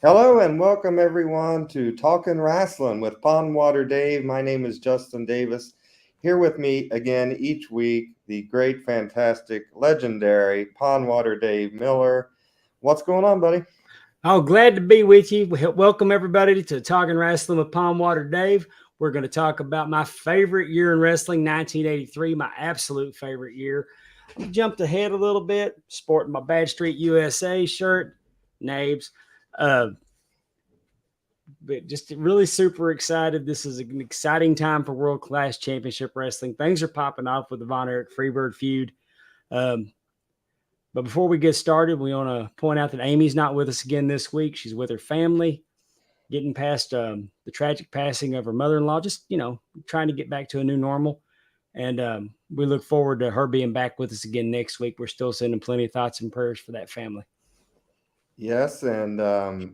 Hello and welcome everyone to Talkin' Wrestling with Pondwater Dave. My name is Justin Davis. Here with me again each week, the great, fantastic, legendary Pondwater Dave Miller. What's going on, buddy? Oh, glad to be with you. Welcome everybody to Talkin' Wrestling with Pondwater Dave. We're going to talk about my favorite year in wrestling, 1983, my absolute favorite year. I jumped ahead a little bit, sporting my Bad Street USA shirt, Nabes. But just really super excited. This is an exciting time for World Class Championship Wrestling. Things are popping off with the Von Erich Freebird feud. But before we get started, we want to point out that Amy's not with us again this week. She's with her family, getting past the tragic passing of her mother-in-law, just, trying to get back to a new normal. And we look forward to her being back with us again next week. We're still sending plenty of thoughts and prayers for that family. Yes, and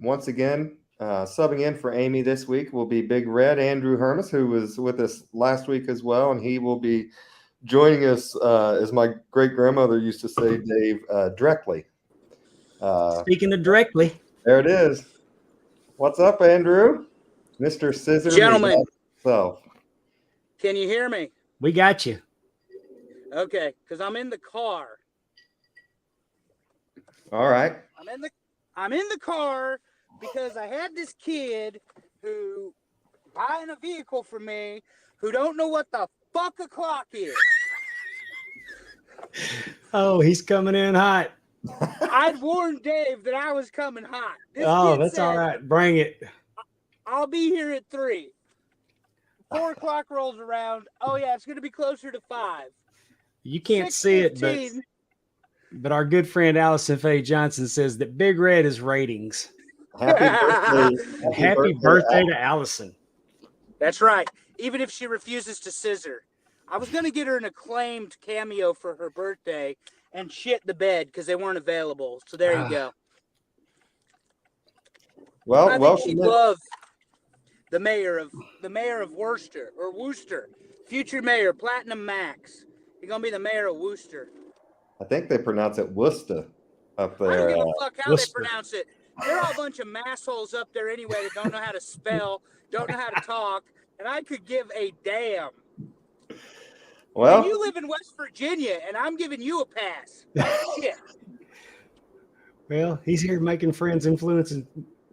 once again, subbing in for Amy this week will be Big Red, Andrew Hermes, who was with us last week as well, and he will be joining us, as my great-grandmother used to say, Dave, directly. Speaking of directly. There it is. What's up, Andrew? Mr. Scissor. Gentlemen. Himself. Can you hear me? We got you. Okay, because I'm in the car. All right. I'm in the car because I had this kid who buying a vehicle for me who don't know what the fuck a clock is. Oh, he's coming in hot. I'd warned Dave that I was coming hot. That's all right. Bring it. I'll be here at 3. 4 o'clock rolls around. Oh yeah, it's going to be closer to 5. You can't see it, but our good friend Allison Faye Johnson says that Big Red is ratings. Happy birthday to Allison. That's right. Even if she refuses to scissor. I was going to get her an acclaimed cameo for her birthday and shit the bed because they weren't available. So there you go. Well, I think she'd love the mayor of Worcester, future mayor, Platinum Max. You're going to be the mayor of Worcester. I think they pronounce it Worcester up there. I don't give a fuck how Worcester. they pronounce it. They're all a bunch of massholes up there anyway that don't know how to spell, don't know how to talk, and I could give a damn. Well, and you live in West Virginia, and I'm giving you a pass. Shit. Well, he's here making friends and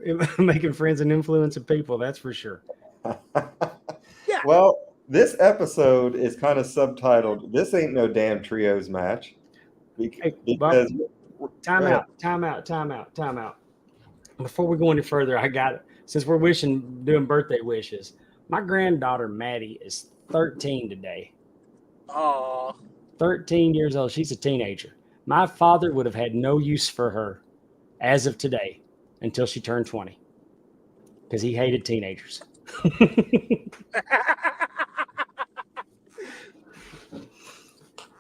influencing people. That's for sure. Yeah. Well, this episode is kind of subtitled, "This Ain't No Damn Trios Match." Because Time out. Before we go any further, since we're doing birthday wishes, my granddaughter Maddie is 13 today. Aw. 13 years old. She's a teenager. My father would have had no use for her as of today until she turned 20 because he hated teenagers.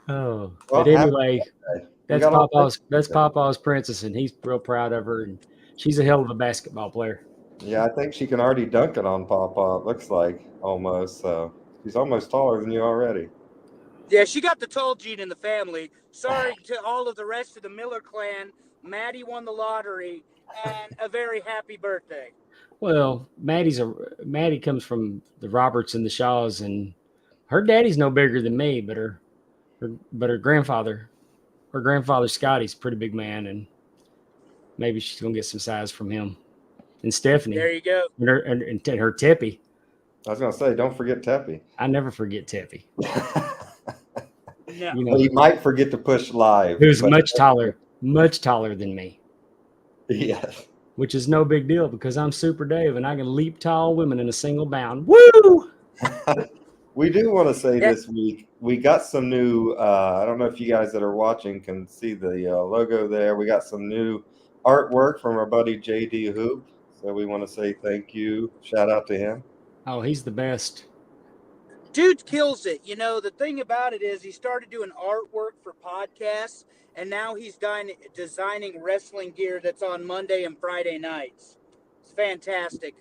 Oh, Well, but anyway, that's Papa's princess, and he's real proud of her, and she's a hell of a basketball player. Yeah, I think she can already dunk it on Papa. It looks like almost. So she's almost taller than you already. Yeah, she got the tall gene in the family. Sorry to all of the rest of the Miller clan. Maddie won the lottery, and a very happy birthday. Well, Maddie comes from the Roberts and the Shaws, and her daddy's no bigger than me, but her grandfather Scotty's a pretty big man, and maybe she's gonna get some size from him. And Stephanie, there you go, and her Teppy. I was gonna say, don't forget Teppy. I never forget Teppy. No. Well, you might forget to push live. Who's much taller than me. Yes. Which is no big deal because I'm Super Dave and I can leap tall women in a single bound. Woo! We do want to say this week, we got some new, I don't know if you guys that are watching can see the logo there. We got some new artwork from our buddy JD Hoop. So we want to say thank you. Shout out to him. Oh, he's the best. Dude kills it. The thing about it is he started doing artwork for podcasts, and now he's designing wrestling gear that's on Monday and Friday nights. It's fantastic.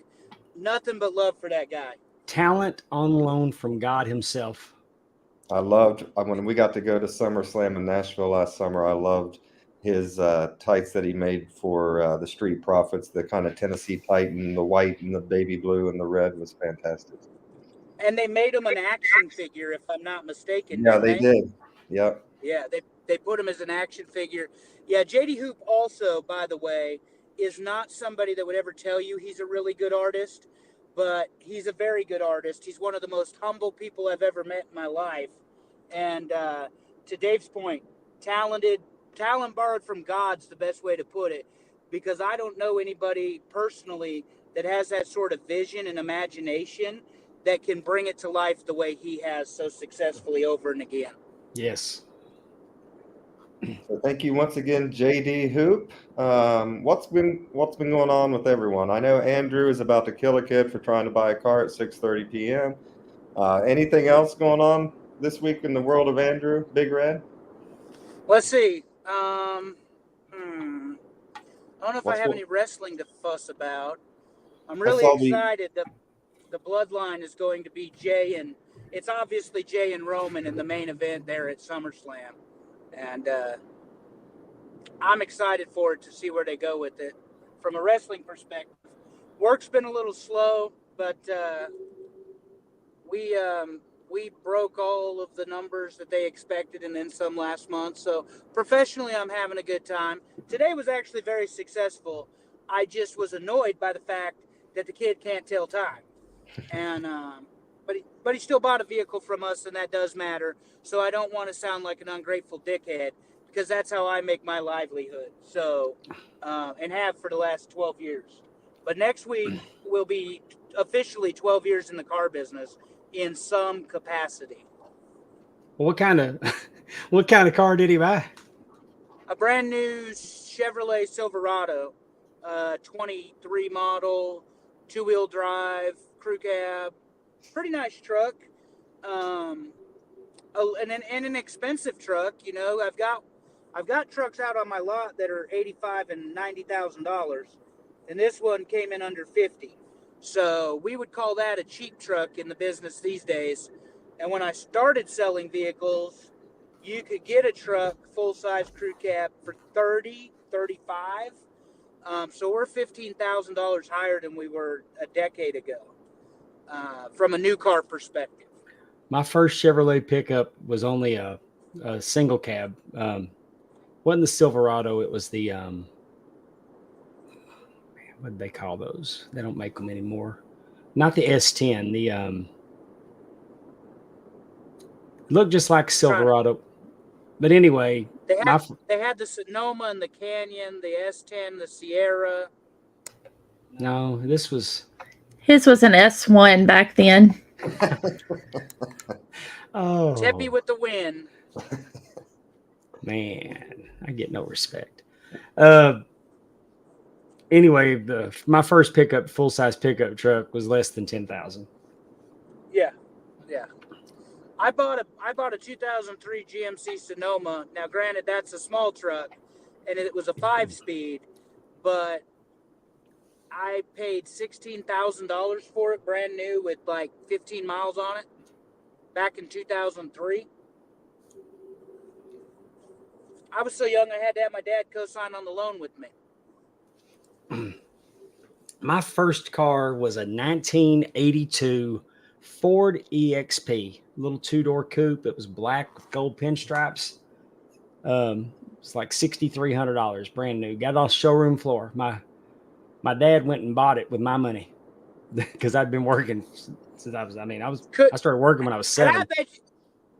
Nothing but love for that guy. Talent on loan from God himself. I loved when we got to go to SummerSlam in Nashville last summer. I loved his tights that he made for the Street Profits, the kind of Tennessee Titan, the white and the baby blue and the red was fantastic. And they made him an action figure, if I'm not mistaken. Yeah, Didn't they they? did. Yep. Yeah, they put him as an action figure. Yeah, JD Hoop also, by the way, is not somebody that would ever tell you he's a really good artist, but he's a very good artist. He's one of the most humble people I've ever met in my life. And to Dave's point, talent borrowed from God's the best way to put it, because I don't know anybody personally that has that sort of vision and imagination that can bring it to life the way he has so successfully over and again. Yes. So thank you once again, JD Hoop. What's been going on with everyone? I know Andrew is about to kill a kid for trying to buy a car at 6:30 p.m. Anything else going on this week in the world of Andrew, Big Red? Let's see. I don't know if I have any wrestling to fuss about. I'm really excited that the bloodline is going to be Jay, and it's obviously Jay and Roman in the main event there at SummerSlam. And I'm excited for it to see where they go with it. From a wrestling perspective, work's been a little slow, but we broke all of the numbers that they expected and then some last month. So professionally, I'm having a good time. Today was actually very successful. I just was annoyed by the fact that the kid can't tell time. And but he still bought a vehicle from us, and that does matter. So I don't want to sound like an ungrateful dickhead, because that's how I make my livelihood. So and have for the last 12 years. But next week will be officially 12 years in the car business in some capacity. What kind of car did he buy? A brand new Chevrolet Silverado, 23 model, 2-wheel drive, crew cab, pretty nice truck, and an expensive truck. You know, I've got trucks out on my lot that are $85,000 and $90,000, and this one came in under 50. So we would call that a cheap truck in the business these days. And when I started selling vehicles, you could get a truck full-size crew cab for $30,000, $35,000. So we're $15,000 higher than we were a decade ago, from a new car perspective. My first Chevrolet pickup was only a single cab. Wasn't the Silverado? It was the what did they call those? They don't make them anymore. Not the S10. The looked just like Silverado. But anyway, they had the Sonoma and the Canyon, the S10, the Sierra. No, his was an S1 back then. Oh, Tippy with the win. Man, I get no respect. Anyway, my first full-size pickup truck was less than $10,000. Yeah. I bought a 2003 GMC Sonoma. Now, granted, that's a small truck, and it was a 5-speed, but I paid $16,000 for it, brand new, with like 15 miles on it, back in 2003. I was so young, I had to have my dad co-sign on the loan with me. My first car was a 1982 Ford EXP, little 2-door coupe. It was black with gold pinstripes. It's like $6,300, brand new. Got it off showroom floor. My dad went and bought it with my money because I'd been working since I started working when I was 7.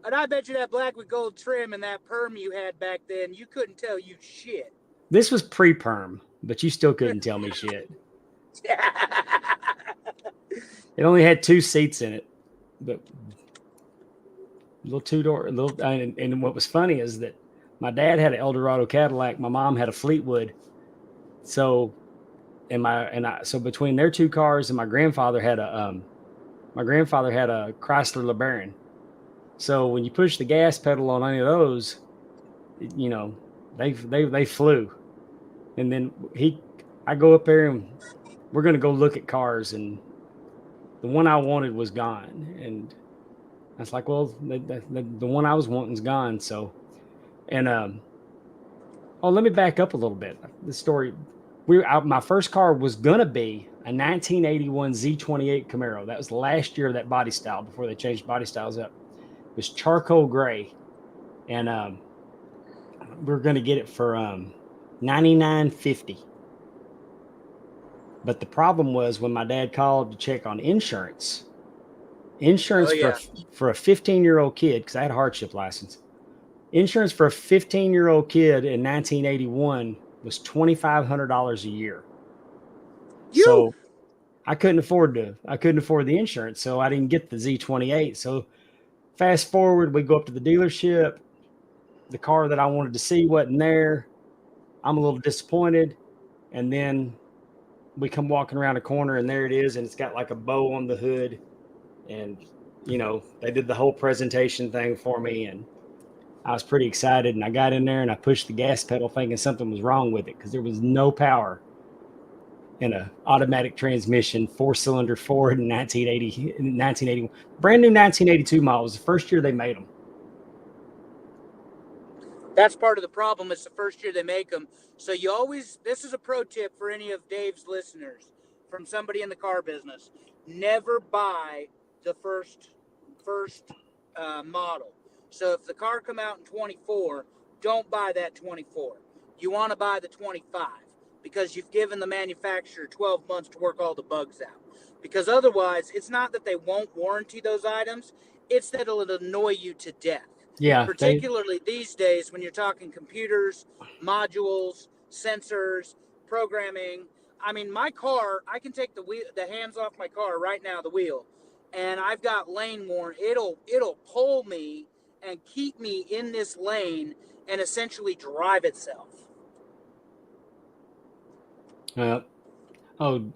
And I bet you that black with gold trim and that perm you had back then, you couldn't tell you shit. This was pre-perm, but you still couldn't tell me shit. It only had 2 seats in it, but little 2-door. And what was funny is that my dad had an Eldorado Cadillac, my mom had a Fleetwood. So, so between their 2 cars, and my grandfather had a Chrysler LeBaron. So when you push the gas pedal on any of those, you know, they flew. And then I go up there and we're going to go look at cars, and the one I wanted was gone. And I was like, well, the one I was wanting is gone. So, and Oh, let me back up a little bit. The story, my first car was gonna be a 1981 Z28 Camaro. That was the last year of that body style before they changed body styles up. It was charcoal gray, and we were gonna get it for $99.50. But the problem was when my dad called to check on insurance for a 15-year-old kid, because I had a hardship license. Insurance for a 15-year-old kid in 1981 was $2,500 a year. So I couldn't afford the insurance, so I didn't get the Z28. So fast forward, we go up to the dealership. The car that I wanted to see wasn't there. I'm a little disappointed. And then we come walking around the corner, and there it is, and it's got like a bow on the hood. And, they did the whole presentation thing for me, and I was pretty excited. And I got in there, and I pushed the gas pedal thinking something was wrong with it because there was no power in an automatic transmission, 4-cylinder Ford in 1981. Brand new 1982 model. It was the first year they made them. That's part of the problem. It's the first year they make them. So this is a pro tip for any of Dave's listeners from somebody in the car business. Never buy the first model. So if the car come out in 24, don't buy that 24. You want to buy the 25 because you've given the manufacturer 12 months to work all the bugs out. Because otherwise, it's not that they won't warranty those items. It's that it'll annoy you to death. Yeah. Particularly these days when you're talking computers, modules, sensors, programming. I mean, my car, I can take the hands off my car right now, the wheel, and I've got lane worn. It'll pull me and keep me in this lane and essentially drive itself.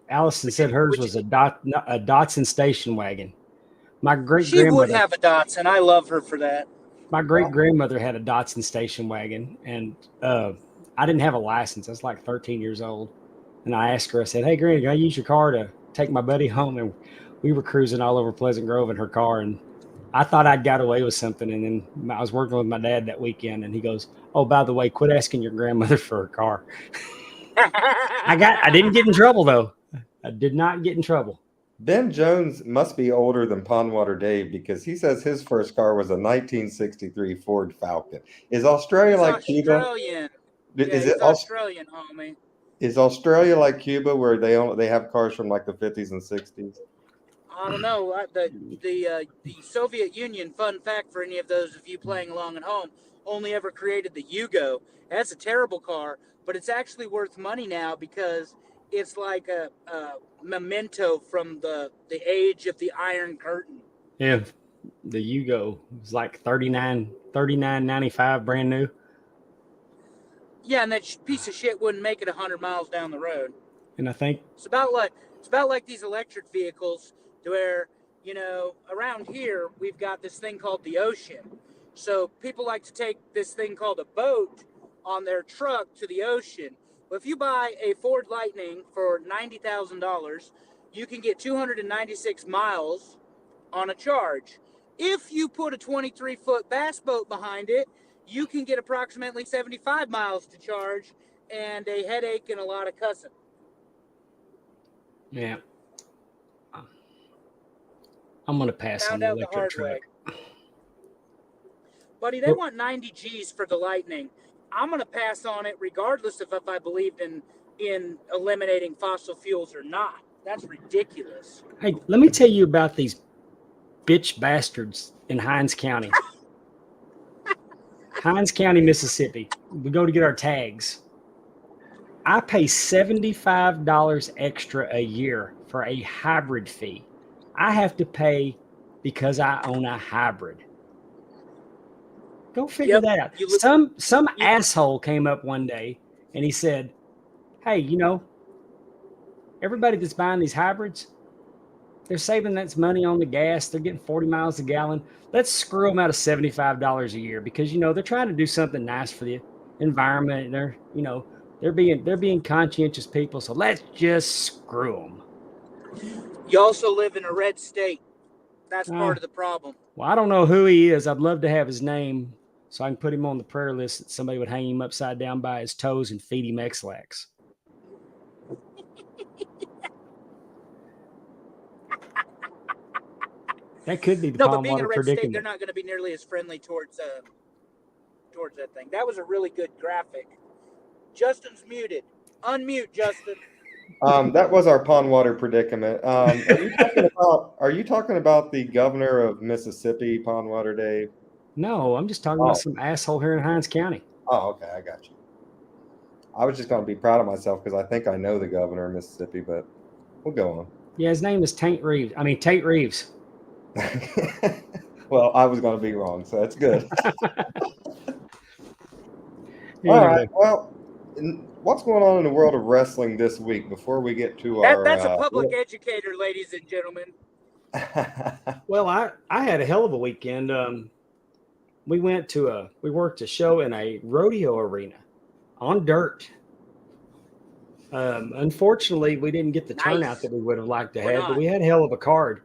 Allison said hers was a Datsun station wagon. My She would have a Datsun. I love her for that. My great-grandmother had a Datsun station wagon, and I didn't have a license. I was like 13 years old. And I asked her, I said, "Hey, Granny, can I use your car to take my buddy home?" And we were cruising all over Pleasant Grove in her car, and I thought I'd got away with something. And then I was working with my dad that weekend, and he goes, "Oh, by the way, quit asking your grandmother for her car." I didn't get in trouble, though. I did not get in trouble. Ben Jones must be older than Pondwater Dave because he says his first car was a 1963 Ford Falcon. Is Australia like Cuba? Australian. Is it Australian, homie? Is Australia like Cuba, where they have cars from like the 50s and 60s? I don't know. The Soviet Union, fun fact for any of those of you playing along at home, only ever created the Yugo. That's a terrible car, but it's actually worth money now because it's like a memento from the age of the Iron Curtain. Yeah, the Yugo was like $39.95 brand new. Yeah, and that piece of shit wouldn't make it 100 miles down the road. And I think it's about like these electric vehicles, where around here we've got this thing called the ocean. So people like to take this thing called a boat on their truck to the ocean. Well, if you buy a Ford Lightning for $90,000, you can get 296 miles on a charge. If you put a 23-foot bass boat behind it, you can get approximately 75 miles to charge and a headache and a lot of cussing. Yeah. I'm going to pass on the electric truck. Buddy, they want 90 G's for the Lightning. I'm going to pass on it regardless of if I believed in eliminating fossil fuels or not. That's ridiculous. Hey, let me tell you about these bitch bastards in Hinds County. Hinds County, Mississippi. We go to get our tags. I pay $75 extra a year for a hybrid fee. I have to pay because I own a hybrid. Go figure that out. Some asshole came up one day and he said, "Hey, everybody that's buying these hybrids, they're saving that money on the gas. They're getting 40 miles a gallon. Let's screw them out of $75 a year because, they're trying to do something nice for the environment. They're being conscientious people. So let's just screw them." You also live in a red state. That's part of the problem. Well, I don't know who he is. I'd love to have his name so I can put him on the prayer list that somebody would hang him upside down by his toes and feed him X-Lax. That could be the No, but being in Pondwater a red state, predicament. they're not going to be nearly as friendly towards that thing. That was a really good graphic. Justin's muted. Unmute, Justin. That was our Pondwater predicament. Are you talking about the governor of Mississippi, Pondwater Dave? No, I'm just talking about some asshole here in Hinds County. Oh, okay, I got you. I was just going to be proud of myself because I think I know the governor of Mississippi, but we'll go on. Yeah, his name is Tate Reeves. Well, I was going to be wrong, so that's good. Anyway. All right. Well, what's going on in the world of wrestling this week before we get to our... That's a public educator, ladies and gentlemen. Well, I had a hell of a weekend. We worked a show in a rodeo arena on dirt. Unfortunately, we didn't get the turnout that we would have liked to have, but we had a hell of a card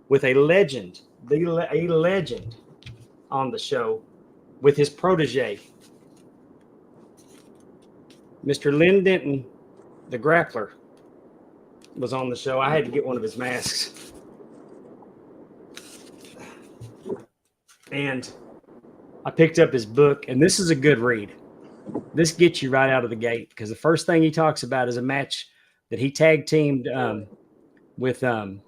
with a legend on the show with his protege, Mr. Lynn Denton, the grappler, was on the show. I had to get one of his masks. And I picked up his book, and this is a good read. This gets you right out of the gate because the first thing he talks about is a match that he tag teamed with the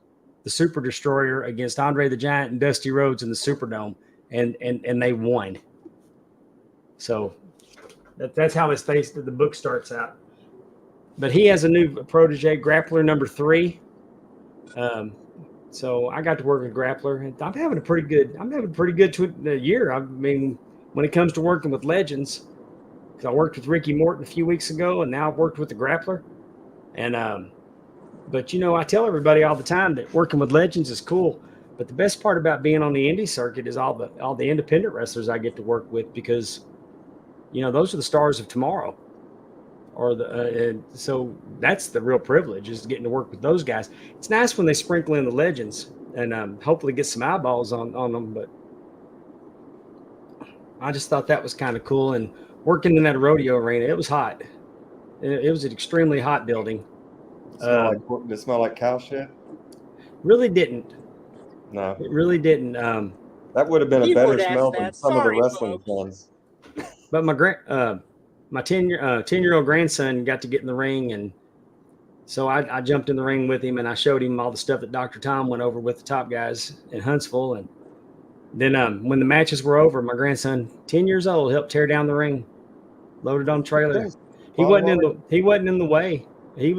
Super Destroyer against Andre the Giant and Dusty Rhodes in the Superdome, and they won. So that's how the book starts out. But he has a new protege, grappler number 3. So I got to work with grappler, and I'm having a pretty good year. I mean, when it comes to working with legends, because I worked with Ricky Morton a few weeks ago, and now I've worked with the grappler. And but I tell everybody all the time that working with legends is cool. But the best part about being on the indie circuit is all the independent wrestlers I get to work with, because those are the stars of tomorrow. So that's the real privilege, is getting to work with those guys. It's nice when they sprinkle in the legends and hopefully get some eyeballs on them. But I just thought that was kind of cool. And working in that rodeo arena, it was hot. It was an extremely hot building. Did it smell like cow shit? Really didn't. No, it really didn't. That would have been a better smell than some of the wrestling fans. But my 10-year-old grandson got to get in the ring, and so I jumped in the ring with him, and I showed him all the stuff that Dr. Tom went over with the top guys in Huntsville. And then when the matches were over, my grandson, 10 years old, helped tear down the ring, loaded on trailer. He wasn't in the way. He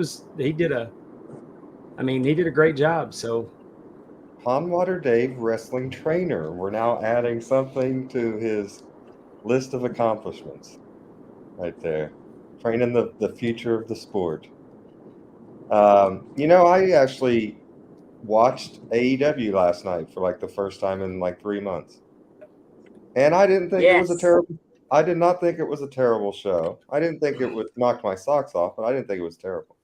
did a great job. So Pondwater Dave, wrestling trainer. We're now adding something to his list of accomplishments. Right there, training the future of the sport. I actually watched AEW last night for like the first time in like 3 months, and I didn't think it was a terrible. I did not think it was a terrible show. I didn't think it would knock my socks off, but I didn't think it was terrible.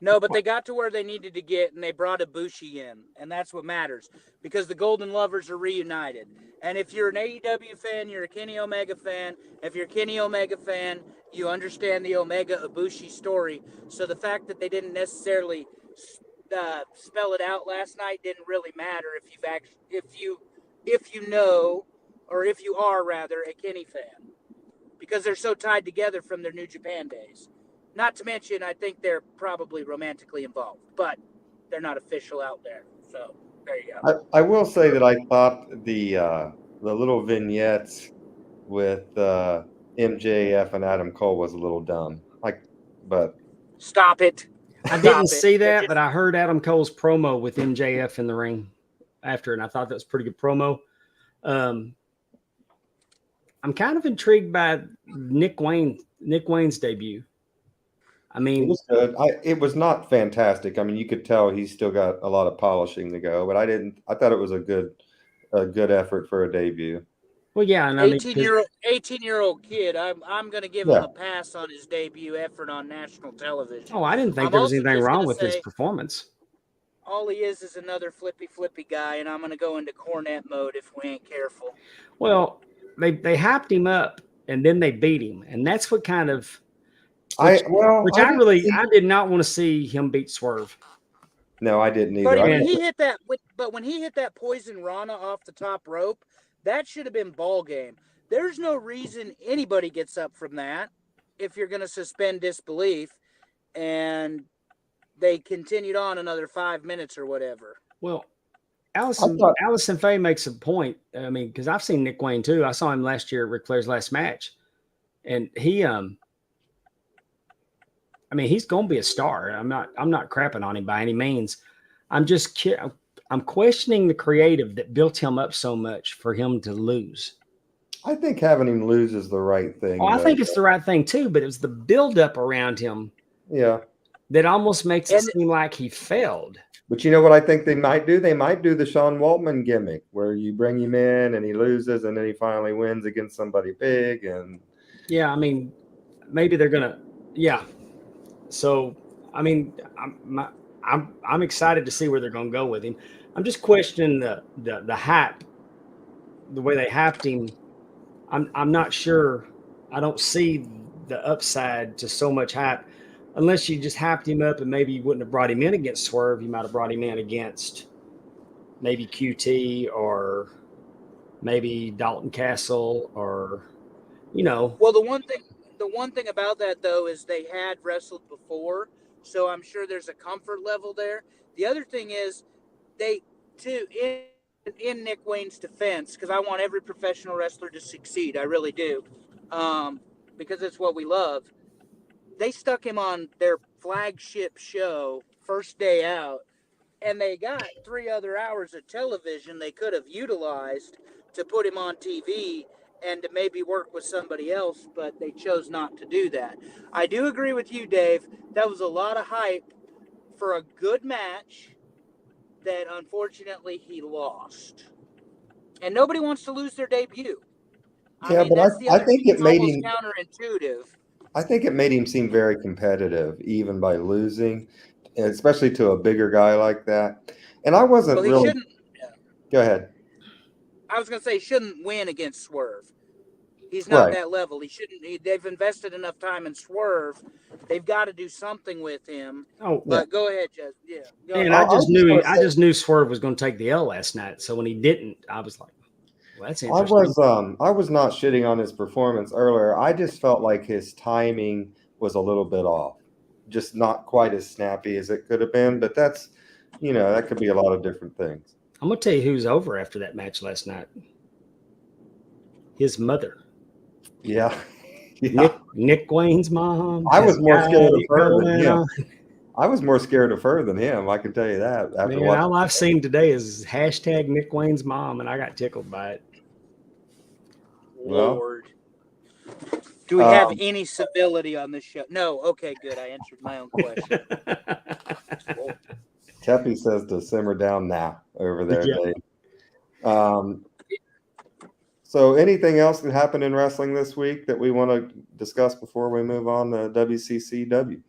No, but they got to where they needed to get, and they brought Ibushi in, and that's what matters, because the Golden Lovers are reunited. And if you're an AEW fan, you're a Kenny Omega fan. If you're a Kenny Omega fan, you understand the Omega Ibushi story. So the fact that they didn't necessarily spell it out last night didn't really matter if you are rather a Kenny fan, because they're so tied together from their New Japan days. Not to mention, I think they're probably romantically involved, but they're not official out there. So there you go. I will say that I thought the little vignettes with MJF and Adam Cole was a little dumb. But stop it. I didn't see that, but I heard Adam Cole's promo with MJF in the ring after, and I thought that was a pretty good promo. I'm kind of intrigued by Nick Wayne's debut. I mean, it was good. It was not fantastic. I mean, you could tell he's still got a lot of polishing to go, but I thought it was a good effort for a debut. Well, yeah, and 18-year-old kid. I'm going to give him a pass on his debut effort on national television. Oh, I didn't think there was anything wrong with his performance. All he is another flippy guy, and I'm going to go into cornet mode if we ain't careful. Well, they hyped him up and then they beat him, and that's what kind of I did not want to see him beat Swerve. No, I didn't either. But I when mean, he hit that, when he hit that poison Rana off the top rope, that should have been ball game. There's no reason anybody gets up from that if you're going to suspend disbelief, and they continued on another 5 minutes or whatever. Well, Allison Faye makes a point. I mean, because I've seen Nick Wayne too. I saw him last year at Ric Flair's last match, and he, I mean, he's going to be a star. I'm not crapping on him by any means. I'm questioning the creative that built him up so much for him to lose. I think having him lose is the right thing. Oh, I think it's the right thing too, but it was the buildup around him. Yeah. That almost makes it seem like he failed. But you know what I think they might do? They might do the Sean Waltman gimmick where you bring him in and he loses and then he finally wins against somebody big. And yeah, I mean, maybe they're gonna. Yeah. So I mean, I'm excited to see where they're gonna go with him. I'm just questioning the hype, the way they hyped him. I'm not sure. I don't see the upside to so much hype. Unless you just hyped him up and maybe you wouldn't have brought him in against Swerve, you might have brought him in against maybe QT or maybe Dalton Castle or, you know. Well, the one thing about that though is they had wrestled before, so I'm sure there's a comfort level there. The other thing is in Nick Wayne's defense, because I want every professional wrestler to succeed, I really do, because it's what we love. They stuck him on their flagship show first day out, and they got 3 other hours of television they could have utilized to put him on TV and to maybe work with somebody else, but they chose not to do that. I do agree with you, Dave. That was a lot of hype for a good match that unfortunately he lost. And nobody wants to lose their debut. Yeah, but I think it made him counterintuitive. I think it made him seem very competitive, even by losing, especially to a bigger guy like that. And I wasn't really. Go ahead. I was going to say, he shouldn't win against Swerve. He's not that level. He shouldn't. They've invested enough time in Swerve. They've got to do something with him. Oh, but go ahead, Jess. Yeah. And I just knew Swerve was going to take the L last night. So when he didn't, I was like, well, that's interesting. I was not shitting on his performance earlier. I just felt like his timing was a little bit off, just not quite as snappy as it could have been. But that's, that could be a lot of different things. I'm gonna tell you who's over after that match last night. His mother. Yeah. Nick Wayne's mom. I was more scared of her than him. I was more scared of her than him. I can tell you that. All I've seen today is hashtag Nick Wayne's mom, and I got tickled by it. Lord. Do we have any civility on this show? No. Okay, good. I answered my own question. Teppy says to simmer down now over there, Dave. So anything else that happened in wrestling this week that we want to discuss before we move on to WCCW?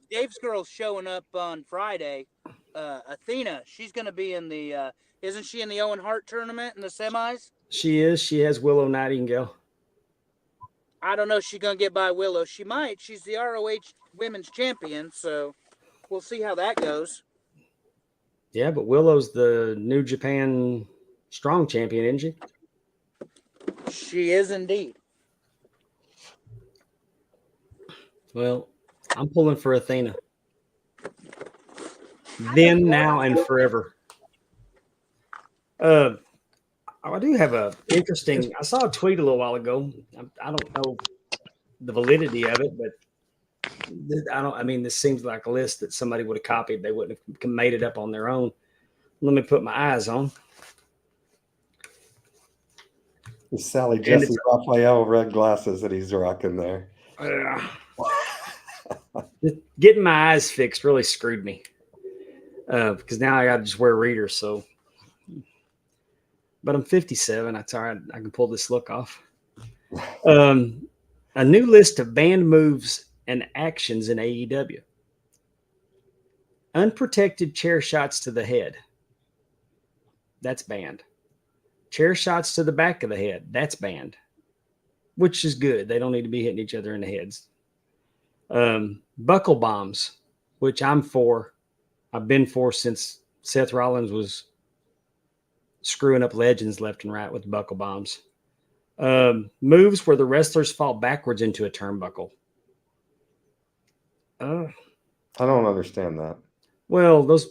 Dave's girl's showing up on Friday. Athena, she's going to be in the isn't she in the Owen Hart tournament in the semis? She is. She has Willow Nightingale. I don't know if she's going to get by Willow. She might. She's the ROH women's champion, so we'll see how that goes. Yeah, but Willow's the New Japan Strong champion, isn't she? She is indeed. Well, I'm pulling for Athena. Then, now, and forever. I do have a interesting. I saw a tweet a little while ago. I don't know the validity of it, but this seems like a list that somebody would have copied. They wouldn't have made it up on their own. Let me put my eyes on. The Sally Jesse Raphael red glasses that he's rocking there. Getting my eyes fixed really screwed me because now I got to just wear readers. So, but I'm 57. That's all right. I can pull this look off. A new list of banned moves and actions in AEW. Unprotected chair shots to the head. That's banned. Chair shots to the back of the head. That's banned, which is good. They don't need to be hitting each other in the heads. Buckle bombs, which I'm for. I've been for since Seth Rollins was screwing up legends left and right with buckle bombs. Moves where the wrestlers fall backwards into a turnbuckle. I don't understand that. Well, those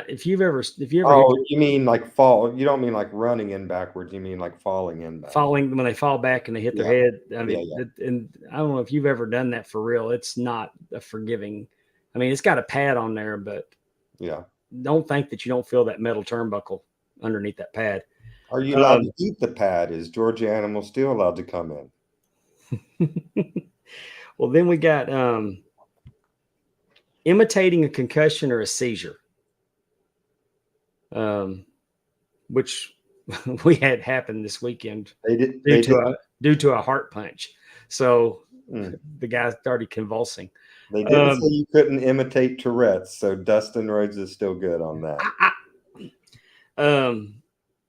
if you ever Oh, you mean like fall? You don't mean like running in backwards. You mean like falling in backwards. Falling when they fall back and they hit their head. I mean, Yeah. And I don't know if you've ever done that for real. It's not a forgiving. I mean, it's got a pad on there, but yeah. Don't think that you don't feel that metal turnbuckle underneath that pad. Are you allowed to eat the pad? Is Georgia Animal still allowed to come in? Well, then we got imitating a concussion or a seizure, which we had happen this weekend due to a heart punch. So the guy started convulsing. They didn't say you couldn't imitate Tourette's, so Dustin Rhodes is still good on that.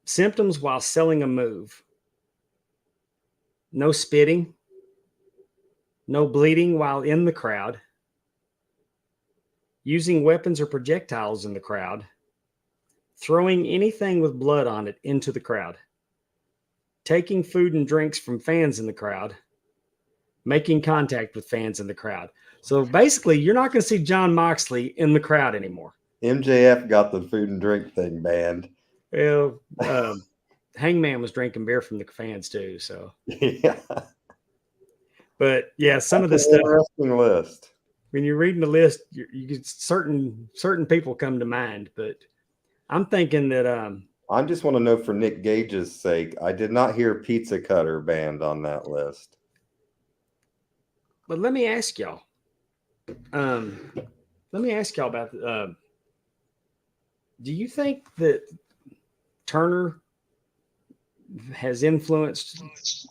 Symptoms while selling a move. No spitting. No bleeding while in the crowd. Using weapons or projectiles in the crowd. Throwing anything with blood on it into the crowd. Taking food and drinks from fans in the crowd. Making contact with fans in the crowd. So basically, you're not going to see Jon Moxley in the crowd anymore. MJF got the food and drink thing banned. Well, Hangman was drinking beer from the fans too. So yeah. But yeah, some of this stuff. Interesting list. When you're reading the list, you get certain people come to mind. But I'm thinking that I just want to know for Nick Gage's sake, I did not hear Pizza Cutter banned on that list. But let me ask y'all. About do you think that Turner has influenced these?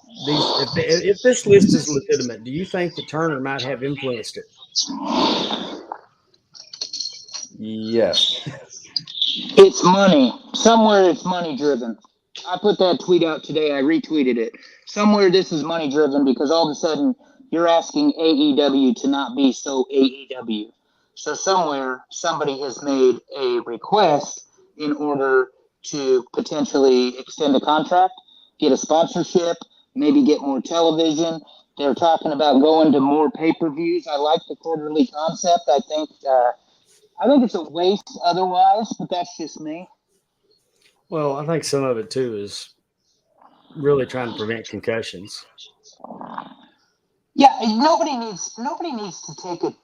If this list is legitimate, do you think that Turner might have influenced it? Yes. It's money. Somewhere it's money driven. I put that tweet out today. I retweeted it. Somewhere this is money driven because all of a sudden you're asking AEW to not be so AEW. So somewhere somebody has made a request in order to potentially extend a contract, get a sponsorship, maybe get more television. They're talking about going to more pay-per-views. I like the quarterly concept. I think it's a waste otherwise, but that's just me. Well, I think some of it too is really trying to prevent concussions. Yeah, nobody needs to take an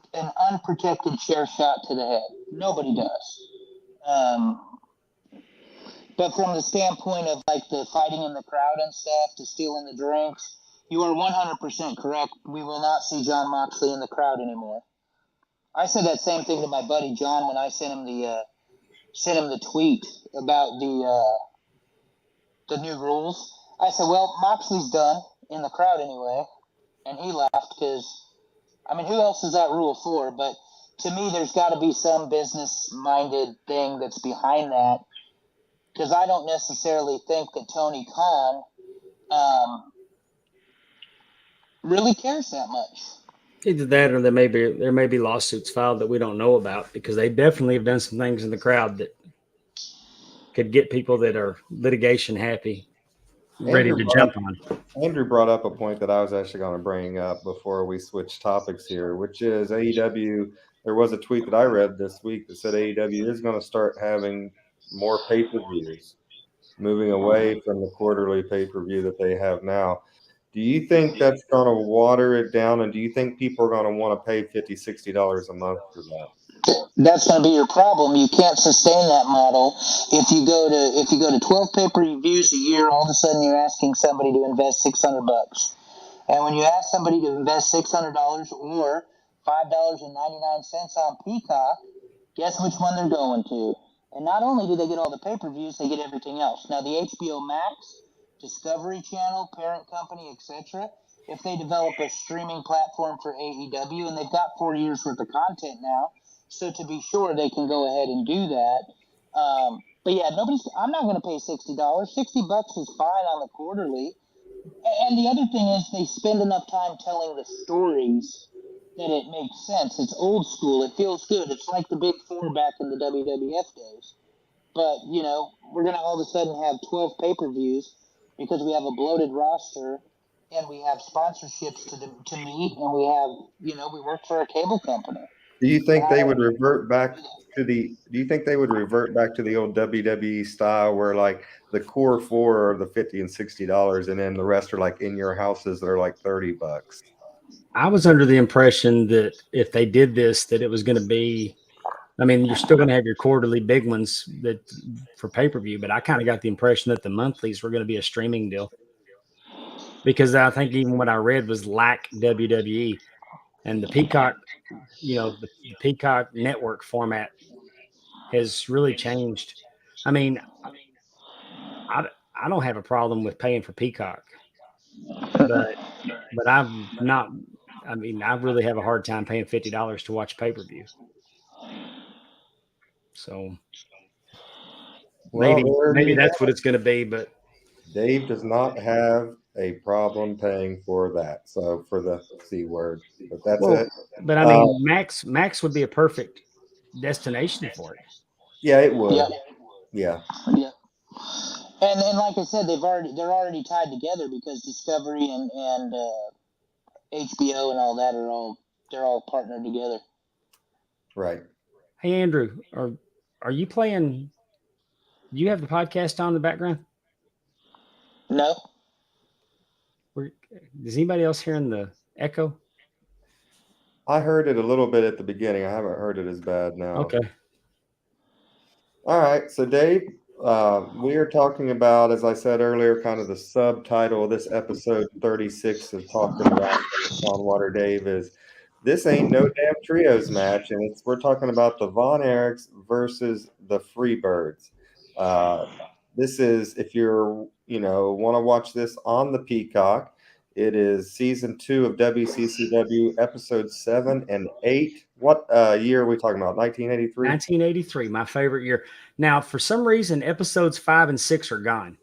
unprotected chair shot to the head. Nobody does. But from the standpoint of like the fighting in the crowd and stuff, to stealing the drinks, you are 100% correct. We will not see Jon Moxley in the crowd anymore. I said that same thing to my buddy John when I sent him the tweet about the new rules. I said, well, Moxley's done in the crowd anyway. And he laughed because, I mean, who else is that rule for? But to me, there's got to be some business-minded thing that's behind that. Because I don't necessarily think that Tony Khan really cares that much. Either that or there may be lawsuits filed that we don't know about because they definitely have done some things in the crowd that could get people that are litigation happy ready to jump on. Andrew brought up a point that I was actually going to bring up before we switch topics here, which is AEW. There was a tweet that I read this week that said AEW is going to start having more pay-per-views, moving away from the quarterly pay-per-view that they have now. Do you think that's going to water it down, and do you think people are going to want to pay $50, $60 a month for that? That's going to be your problem. You can't sustain that model. If you go to 12 pay-per-views a year, all of a sudden you're asking somebody to invest $600. And when you ask somebody to invest $600 or $5.99 on Peacock, guess which one they're going to? And not only do they get all the pay-per-views, they get everything else. Now, the HBO Max, Discovery Channel, parent company, etc., if they develop a streaming platform for AEW, and they've got 4 years worth of content now, so to be sure they can go ahead and do that, But yeah, I'm not going to pay $60. $60 is fine on the quarterly. And the other thing is they spend enough time telling the stories that it makes sense. It's old school. It feels good. It's like the Big Four back in the WWF days. But, we're going to all of a sudden have 12 pay-per-views because we have a bloated roster and we have sponsorships to meet and we have, we work for a cable company. Do you think they would revert back to the old WWE style where like the core four are the $50 and $60 and then the rest are like in your houses that are like $30? I was under the impression that if they did this, that it was going to be, I mean, you're still going to have your quarterly big ones that for pay-per-view, but I kind of got the impression that the monthlies were going to be a streaming deal, because I think even what I read was like WWE and the Peacock, the Peacock network format has really changed. I mean, I don't have a problem with paying for Peacock, but I'm not. I mean, I really have a hard time paying $50 to watch pay-per-view. So maybe that's what it's going to be. But Dave does not have a problem paying for that. So for the C word, but that's it. But I mean, Max would be a perfect destination for it. Yeah, it would. Yeah. And like I said, they're already tied together because Discovery and HBO and all that they're all partnered together. Right. Hey Andrew, are you playing? Do you have the podcast on in the background? No. Is anybody else hearing the echo? I heard it a little bit at the beginning. I haven't heard it as bad now. Okay. All right. So Dave, we are talking about, as I said earlier, kind of the subtitle of this episode 36 of Talking About Pondwater Daveis. This ain't no damn trios match, and we're talking about the Von Erichs versus the Freebirds. This is, if you're, want to watch this on the Peacock, it is season 2 of WCCW, episodes 7 and 8. What year are we talking about? 1983? 1983, my favorite year. Now, for some reason, episodes 5 and 6 are gone.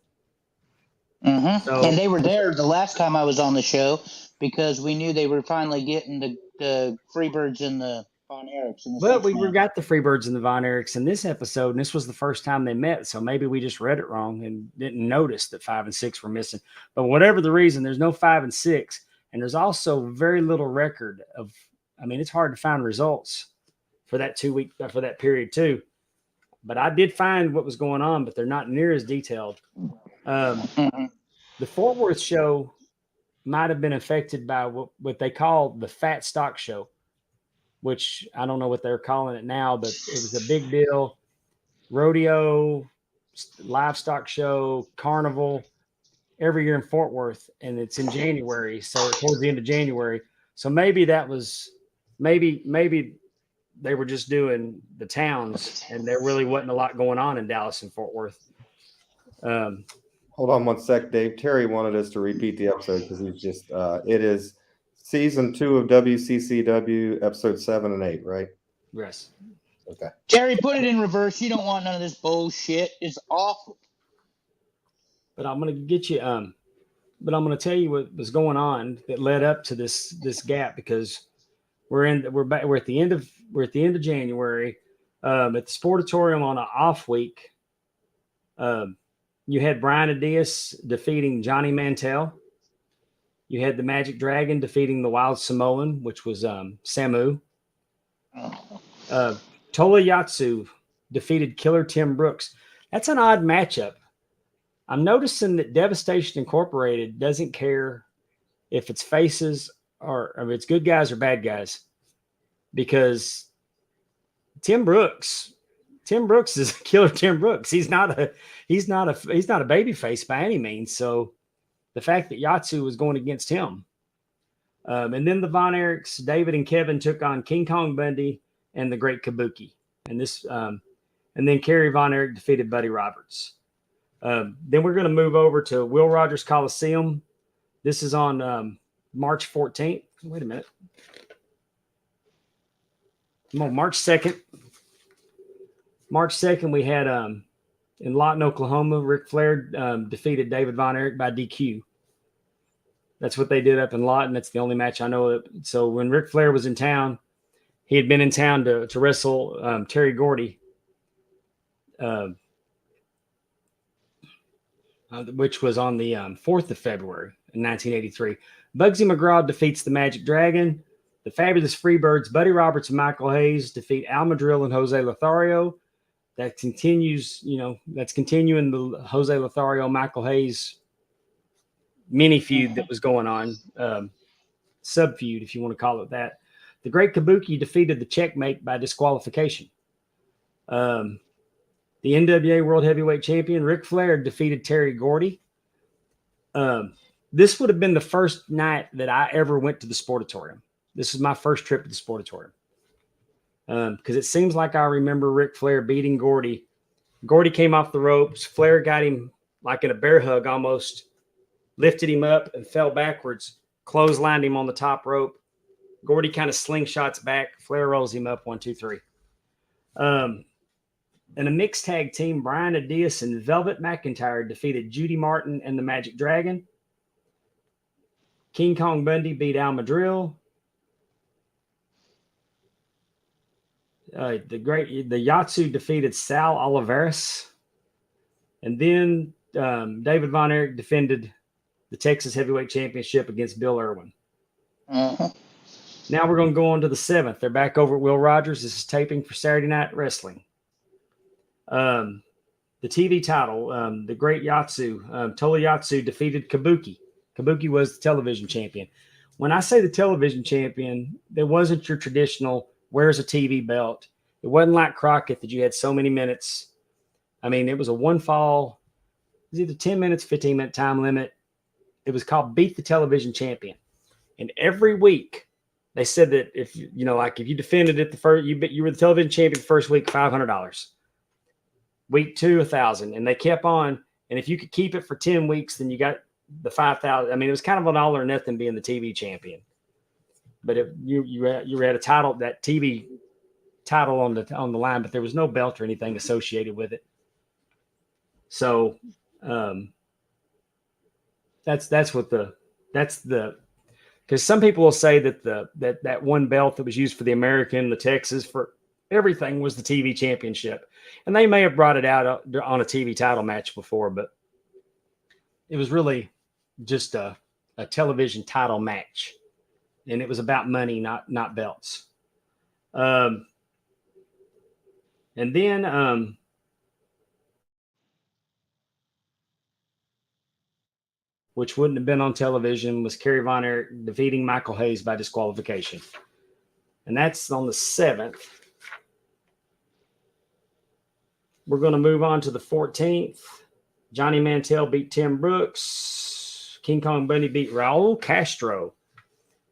Mm-hmm. So, and they were there the last time I was on the show because we knew they were finally getting the Freebirds and the Von Erichs. But we got the Freebirds and the Von Erichs in this episode, and this was the first time they met. So maybe we just read it wrong and didn't notice that 5 and 6 were missing. But whatever the reason, there's no 5 and 6. And there's also very little record of, I mean, it's hard to find results for that for that period too. But I did find what was going on, but they're not near as detailed. The Fort Worth show might have been affected by what they call the Fat Stock Show, which I don't know what they're calling it now, but it was a big deal. Rodeo, livestock show, carnival, every year in Fort Worth, and it's in January, so towards the end of January. So maybe that was maybe they were just doing the towns, and there really wasn't a lot going on in Dallas and Fort Worth. Hold on one sec, Dave. Terry wanted us to repeat the episode because he's just it is season 2 of WCCW, episode 7 and 8, right? Yes. Okay. Terry, put it in reverse. You don't want none of this bullshit. It's awful. But I'm gonna get you. But I'm gonna tell you what was going on that led up to this gap, because we're at the end of January. At the Sportatorium on an off week. You had Brian Adias defeating Johnny Mantell. You had the Magic Dragon defeating the Wild Samoan, which was Samu. Tola Yatsu defeated Killer Tim Brooks. That's an odd matchup. I'm noticing that Devastation Incorporated doesn't care if it's faces or if it's good guys or bad guys, because Tim Brooks is Killer Tim Brooks. He's not a baby face by any means. So the fact that Yatsu was going against him, and then the Von Erichs, David and Kevin took on King Kong Bundy and the Great Kabuki, and then Kerry Von Erich defeated Buddy Roberts. Then we're going to move over to Will Rogers Coliseum. This is on March 14th. Wait a minute. On March 2nd. March 2nd, we had in Lawton, Oklahoma, Ric Flair defeated David Von Erich by DQ. That's what they did up in Lawton. That's the only match I know of. So when Ric Flair was in town, he had been in town to wrestle Terry Gordy, which was on the 4th of February in 1983. Bugsy McGraw defeats the Magic Dragon. The Fabulous Freebirds, Buddy Roberts and Michael Hayes, defeat Al Madril and Jose Lothario. That continues, that's continuing the Jose Lothario, Michael Hayes mini feud that was going on, sub feud, if you want to call it that. The Great Kabuki defeated the Checkmate by disqualification. The NWA World Heavyweight Champion Ric Flair defeated Terry Gordy. This would have been the first night that I ever went to the Sportatorium. This is my first trip to the Sportatorium. Because it seems like I remember Ric Flair beating Gordy. Gordy came off the ropes. Flair got him like in a bear hug almost, lifted him up and fell backwards, clotheslined him on the top rope. Gordy kind of slingshots back. Flair rolls him up 1, 2, 3. In a mixed tag team, Brian Adias and Velvet McIntyre defeated Judy Martin and the Magic Dragon. King Kong Bundy beat Al Madril. The Yatsu defeated Sal Oliveras. And then David Von Erich defended the Texas Heavyweight Championship against Bill Irwin. Now we're going to go on to the 7th. They're back over at Will Rogers. This is taping for Saturday Night Wrestling. The TV title, the Great Yatsu, Tola Yatsu defeated Kabuki. Kabuki was the television champion. When I say the television champion, there wasn't your traditional wears a TV belt. It wasn't like Crockett that you had so many minutes. I mean, it was a one fall. It was either 10 minutes, 15-minute time limit. It was called Beat the Television Champion. And every week they said that if if you defended it the first, you were the television champion the first week, $500. Week 2, $1,000. And they kept on. And if you could keep it for 10 weeks, then you got the $5,000. I mean, it was kind of an all or nothing being the TV champion. But you had a title, that TV title on the line, but there was no belt or anything associated with it. So that's because some people will say that that one belt that was used for the American, the Texas, for everything was the TV championship, and they may have brought it out on a TV title match before, but it was really just a television title match. And it was about money, not belts. And then which wouldn't have been on television, was Kerry Von Erich defeating Michael Hayes by disqualification. And that's on the 7th. We're going to move on to the 14th. Johnny Mantell beat Tim Brooks. King Kong Bundy beat Raul Castro.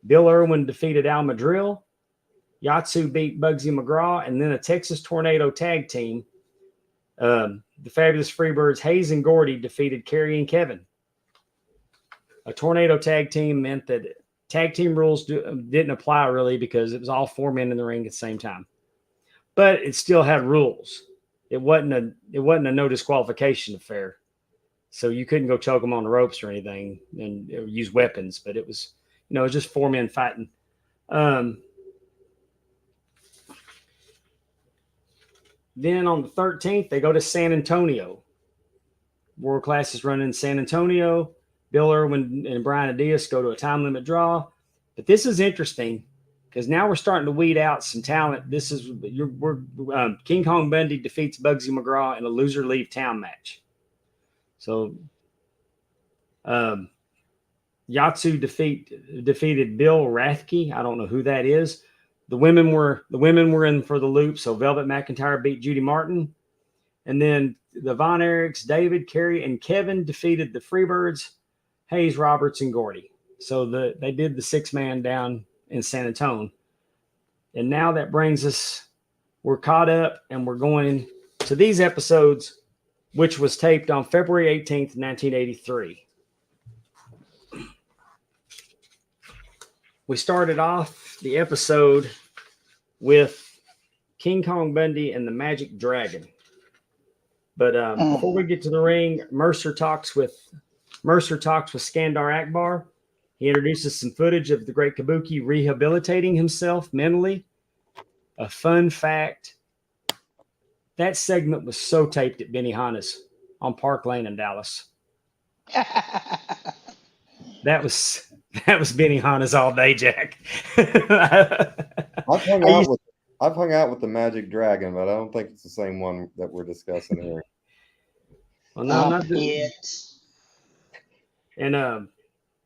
Bill Irwin defeated Al Madril. Yatsu beat Bugsy McGraw. And then a Texas Tornado tag team. The Fabulous Freebirds, Hayes and Gordy, defeated Kerry and Kevin. A Tornado tag team meant that tag team rules didn't apply really because it was all 4 men in the ring at the same time. But it still had rules. It wasn't a no disqualification affair. So you couldn't go choke them on the ropes or anything and use weapons. But it was, it was just 4 men fighting. Then on the 13th, they go to San Antonio. World Class is running in San Antonio. Bill Irwin and Brian Adias go to a time limit draw. But this is interesting because now we're starting to weed out some talent. This is King Kong Bundy defeats Bugsy McGraw in a loser leave town match. So Yatsu defeated Bill Rathke. I don't know who that is. The women were in for the loop. So Velvet McIntyre beat Judy Martin. And then the Von Erichs, David, Kerry, and Kevin defeated the Freebirds, Hayes, Roberts, and Gordy. So they did the 6-man down in San Antonio. And now that brings us, we're caught up and we're going to these episodes, which was taped on February 18th, 1983. We started off the episode with King Kong Bundy and the Magic Dragon. But before we get to the ring, Mercer talks with Skandar Akbar. He introduces some footage of the great Kabuki rehabilitating himself mentally. A fun fact: that segment was so taped at Benihana's on Park Lane in Dallas. That was Benihana's all day, Jack. I've hung out with the Magic Dragon, but I don't think it's the same one that we're discussing here. Well, no, not and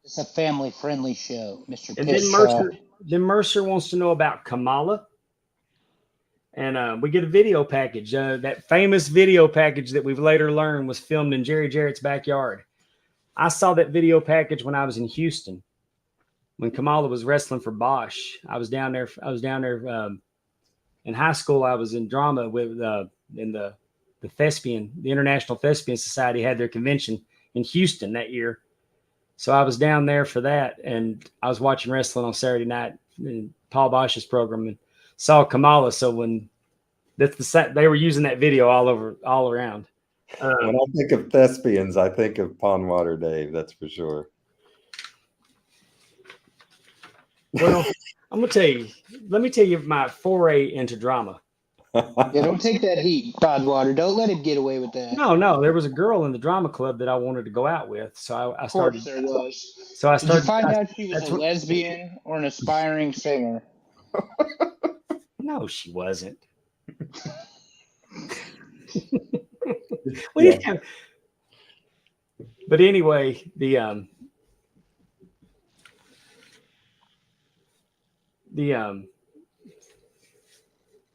it's a family-friendly show, Mr. And Pisshaw. then Mercer wants to know about Kamala. And we get a video package. That famous video package that we've later learned was filmed in Jerry Jarrett's backyard. I saw that video package when I was in Houston, when Kamala was wrestling for Bosch. I was down there in high school. I was in drama with in the International Thespian Society had their convention in Houston that year. So I was down there for that, and I was watching wrestling on Saturday night in Paul Bosch's program and saw Kamala. So when they were using that video all around. When I think of thespians, I think of Pondwater Dave. That's for sure. Well, I'm gonna tell you. Let me tell you my foray into drama. Yeah, don't take that heat, Pondwater. Don't let him get away with that. No. There was a girl in the drama club that I wanted to go out with, so I started. Of course there was. So I Did started. you find out she was a lesbian or an aspiring singer? No, she wasn't. But anyway,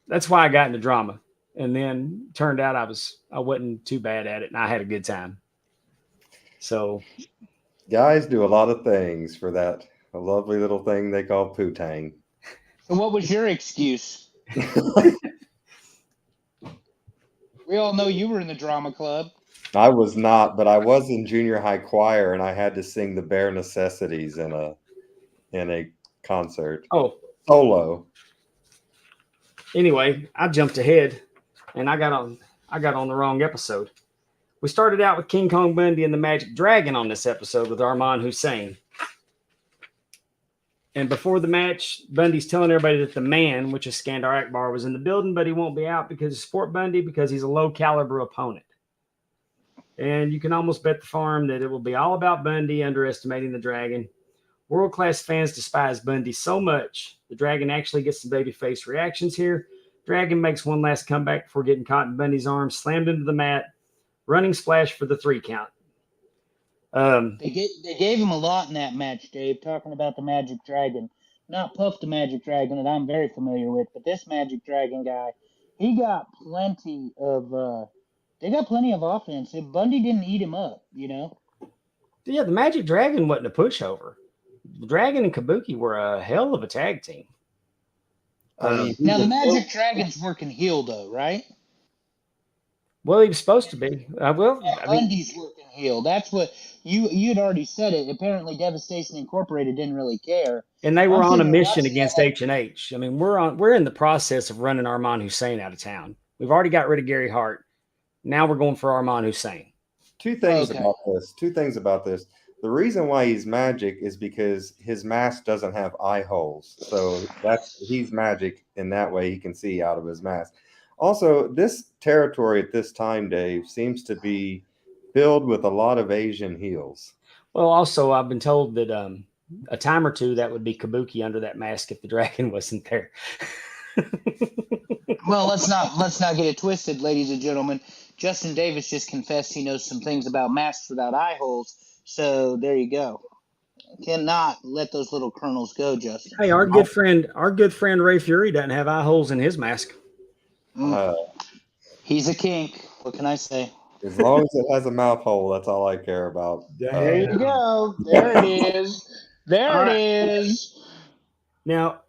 that's why I got into drama, and then turned out I wasn't too bad at it, and I had a good time. So, guys do a lot of things for that a lovely little thing they call poo-tang. So what was your excuse? We all know you were in the drama club. I was not, but I was in junior high choir, and I had to sing the Bare Necessities in a concert. Oh, solo. Anyway, I jumped ahead, and I got on the wrong episode. We started out with King Kong Bundy and the Magic Dragon on this episode with Arman Hussein. And before the match, Bundy's telling everybody that the man, which is Skandar Akbar, was in the building, but he won't be out because of Sport Bundy because he's a low-caliber opponent. And you can almost bet the farm that it will be all about Bundy underestimating the Dragon. World-class fans despise Bundy so much, the Dragon actually gets some babyface reactions here. Dragon makes one last comeback before getting caught in Bundy's arms, slammed into the mat, running splash for the 3 count. They gave him a lot in that match, Dave, talking about the Magic Dragon. Not Puff the Magic Dragon that I'm very familiar with, but this Magic Dragon guy, he got plenty of offense. Bundy didn't eat him up, you know? Yeah, the Magic Dragon wasn't a pushover. The Dragon and Kabuki were a hell of a tag team. Now, the Magic Dragon's working heel, though, right? Well, he was supposed to be. Bundy's working heel. That's what you had already said it. Apparently, Devastation Incorporated didn't really care. And they were on a mission against H&H. I mean, we're in the process of running Arman Hussein out of town. We've already got rid of Gary Hart. Now we're going for Arman Hussein. Two things about this. The reason why he's Magic is because his mask doesn't have eye holes. So he's Magic in that way. He can see out of his mask. Also, this territory at this time, Dave, seems to be filled with a lot of Asian heels. Well, also, I've been told that a time or two that would be Kabuki under that mask if the Dragon wasn't there. Well, let's not get it twisted, ladies and gentlemen. Justin Davis just confessed he knows some things about masks without eye holes. So there you go. Cannot let those little kernels go, Justin. Hey, our good friend Ray Fury doesn't have eye holes in his mask. He's a kink. What can I say? As long as it has a mouth hole, that's all I care about. There you go. There it is. There it is. Now,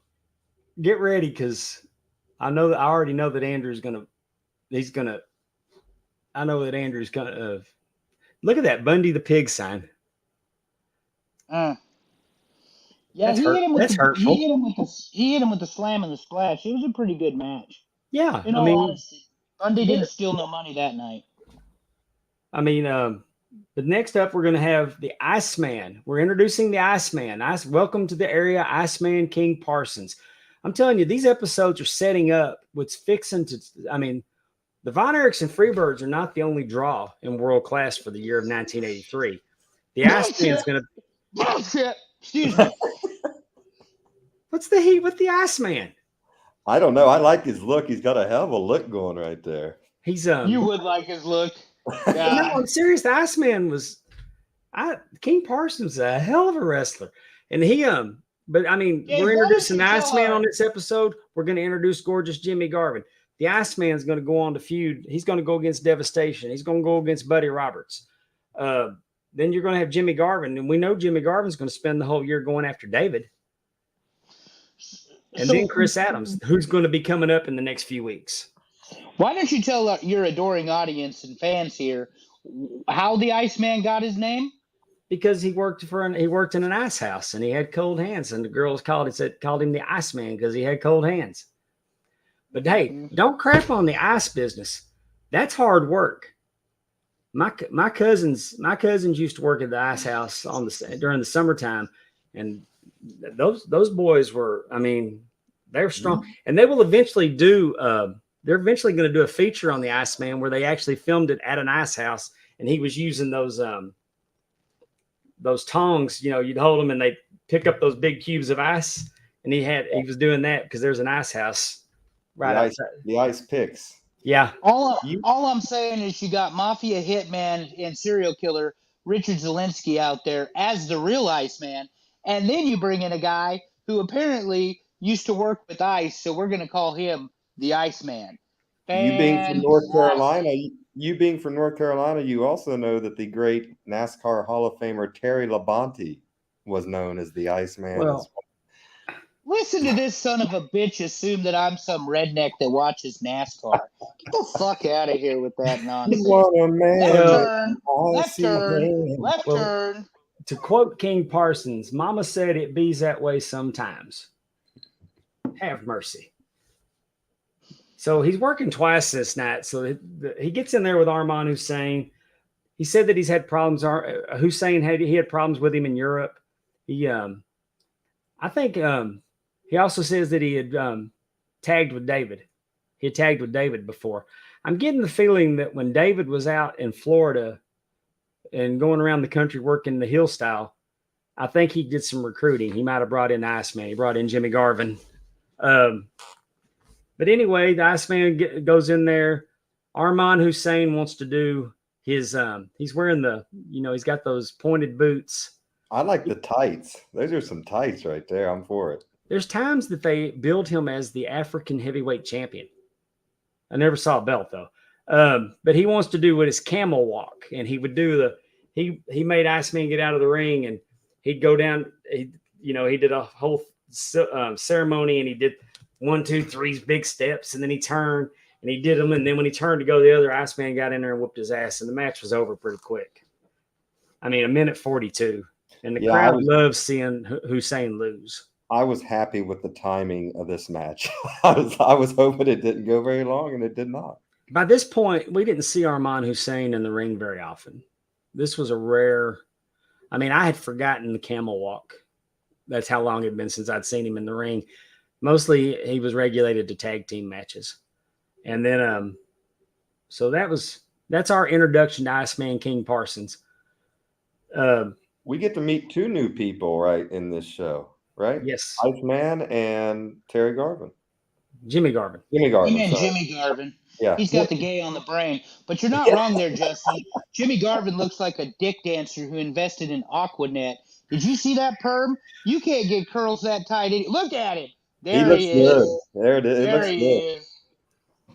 get ready because I already know that Andrew's gonna. I know that Andrew's gonna. Look at that Bundy the Pig sign. Yeah, that's hurtful. He hit him with the slam and the splash. It was a pretty good match. Yeah, In all honesty, Bundy didn't steal no money that night. I mean, but next up, we're going to have the Iceman. We're introducing the Iceman. Welcome to the area, Iceman King Parsons. I'm telling you, these episodes are setting up what's fixing to. I mean, the Von Erichs and Freebirds are not the only draw in world class for the year of 1983. The Iceman's going to. Bullshit. Excuse me. What's the heat with the Iceman? I don't know. I like his look. He's got a hell of a look going right there. He's You would like his look. No, I'm serious. The Iceman was King Parsons, a hell of a wrestler, and he But I mean, Yeah, we're introducing the Garvin's Iceman hard. on this episode. We're going to introduce gorgeous Jimmy Garvin. The Iceman's going to go on to feud. He's going to go against Devastation. He's going to go against Buddy Roberts. Then you're going to have Jimmy Garvin, and we know Jimmy Garvin's going to spend the whole year going after David. And then Chris Adams, who's going to be coming up in the next few weeks. Why don't you tell your adoring audience and fans here how the Iceman got his name? Because he worked in an ice house and he had cold hands, and the girls called him the Iceman because he had cold hands. But hey, don't crap on the ice business. That's hard work. My cousins used to work at the ice house during the summertime, and those boys were, I mean, they're strong, and they will eventually do. They're eventually going to do a feature on the Iceman where they actually filmed it at an ice house, and he was using those tongs. You know, you'd hold them and they pick up those big cubes of ice, and he was doing that because there's an ice house right outside. The ice picks. Yeah. All I'm saying is you got mafia hitman and serial killer Richard Zielinski out there as the real Iceman, and then you bring in a guy who apparently used to work with ice, so we're going to call him the Iceman. You being from North Carolina, you also know that the great NASCAR Hall of Famer Terry Labonte was known as the Iceman. Well, listen to this son of a bitch assume that I'm some redneck that watches NASCAR. Get the fuck out of here with that nonsense. Left turn. To quote King Parsons, Mama said it bees that way sometimes. Have mercy. So he's working twice this night. So he gets in there with Arman Hussein. He said that he's had problems. Hussein had problems with him in Europe. I think he also says that he had tagged with David. He had tagged with David before. I'm getting the feeling that when David was out in Florida and going around the country working the heel style, I think he did some recruiting. He might have brought in Iceman. He brought in Jimmy Garvin. But anyway, the Iceman goes in there. Arman Hussein wants to do his, he's wearing he's got those pointed boots. I like the tights. Those are some tights right there. I'm for it. There's times that they build him as the African heavyweight champion. I never saw a belt though. But he wants to do his camel walk, and he would do he made Iceman get out of the ring, and he'd go down. He did a whole ceremony, and he did 1, 2, 3 big steps, and then he turned and he did them. And then when he turned to go the other, Iceman got in there and whooped his ass, and the match was over pretty quick. I mean, 1:42, and the crowd loves seeing Hussein lose. I was happy with the timing of this match. I was hoping it didn't go very long, and it did not. By this point, we didn't see Arman Hussein in the ring very often. This was a rare. I mean, I had forgotten the camel walk. That's how long it had been since I'd seen him in the ring. Mostly he was regulated to tag team matches. And then, so that's our introduction to Iceman King Parsons. We get to meet 2 new people right in this show, right? Yes. Iceman and Terry Garvin. Jimmy Garvin. Jimmy Garvin. Yeah. He's got the gay on the brain. But you're not wrong there, Justin. Jimmy Garvin looks like a dick dancer who invested in Aquanet. Did you see that perm? You can't get curls that tight. Look at him. There he is. Good. There it is. There he is.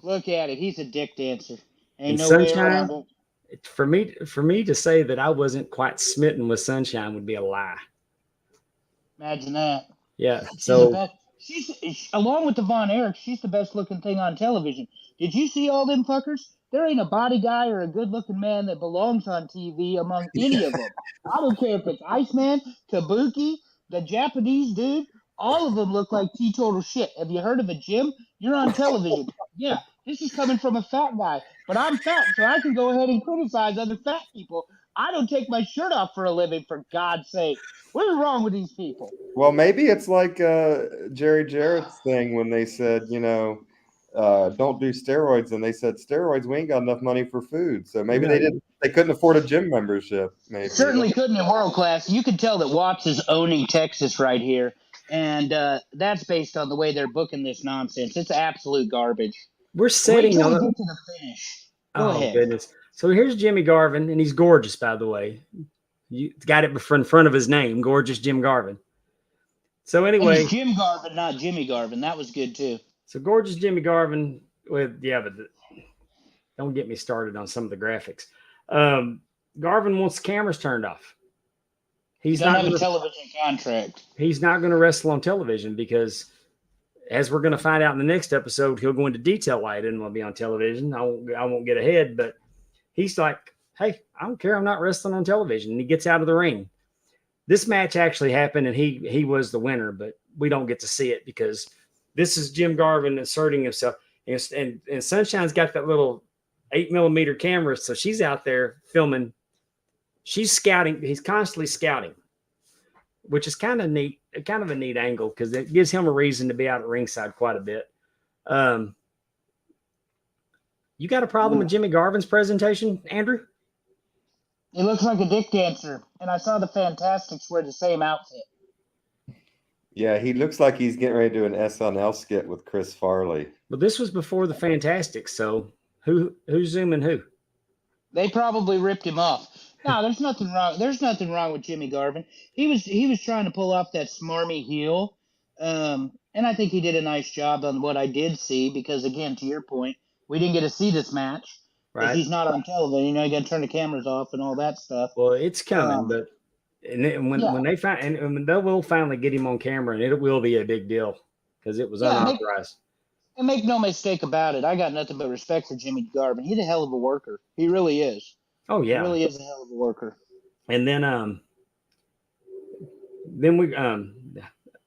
Look at it. He's a dick dancer. Ain't no way around it. For me to say that I wasn't quite smitten with Sunshine would be a lie. Imagine that. Yeah. So she's along with the Von Erichs, she's the best looking thing on television. Did you see all them fuckers? There ain't a body guy or a good looking man that belongs on TV among any of them. I don't care if it's Iceman, Kabuki, the Japanese dude. All of them look like teetotal shit. Have you heard of a gym? You're on television. Yeah, this is coming from a fat guy. but I'm fat, so I can go ahead and criticize other fat people. I don't take my shirt off for a living, for God's sake. What is wrong with these people? Well, maybe it's like Jerry Jarrett's thing when they said, don't do steroids, and they said steroids. We ain't got enough money for food, so maybe No. they didn't. They couldn't afford a gym membership. Maybe Certainly couldn't in world class. You can tell that Watts is owning Texas right here, and that's based on the way they're booking this nonsense. It's absolute garbage. We're Wait setting till we on. get to the finish. Go Oh ahead. goodness! So here's Jimmy Garvin, and he's gorgeous, by the way. You got it in front of his name, gorgeous Jim Garvin. So And anyway, it's Jim Garvin, not Jimmy Garvin. That was good too. so gorgeous Jimmy Garvin with don't get me started on some of the graphics. Garvin wants the cameras turned off. He's not have a television contract. He's not going to wrestle on television because, as we're going to find out in the next episode, he'll go into detail why he didn't want to be on television. I won't get ahead, but he's like, hey, I don't care. I'm not wrestling on television. And he gets out of the ring. This match actually happened, and he was the winner, but we don't get to see it because this is Jim Garvin asserting himself. And Sunshine's got that little 8mm camera, so she's out there filming. She's scouting. He's constantly scouting, which is kind of neat, kind of a neat angle because it gives him a reason to be out at ringside quite a bit. You got a problem with Jimmy Garvin's presentation, Andrew? He looks like a dick dancer, and I saw the Fantastics wear the same outfit. Yeah, he looks like he's getting ready to do an SNL skit with Chris Farley. But this was before the Fantastics, so who's zooming who? They probably ripped him off. No, there's nothing wrong. There's nothing wrong with Jimmy Garvin. He was trying to pull off that smarmy heel, and I think he did a nice job on what I did see. Because again, to your point, we didn't get to see this match. Right. He's not on television. You got to turn the cameras off and all that stuff. Well, it's coming, but when they find and they will finally get him on camera, and it will be a big deal because it was unauthorized. And make no mistake about it, I got nothing but respect for Jimmy Garvin. He's a hell of a worker. He really is. Oh yeah, he really is a hell of a worker. And then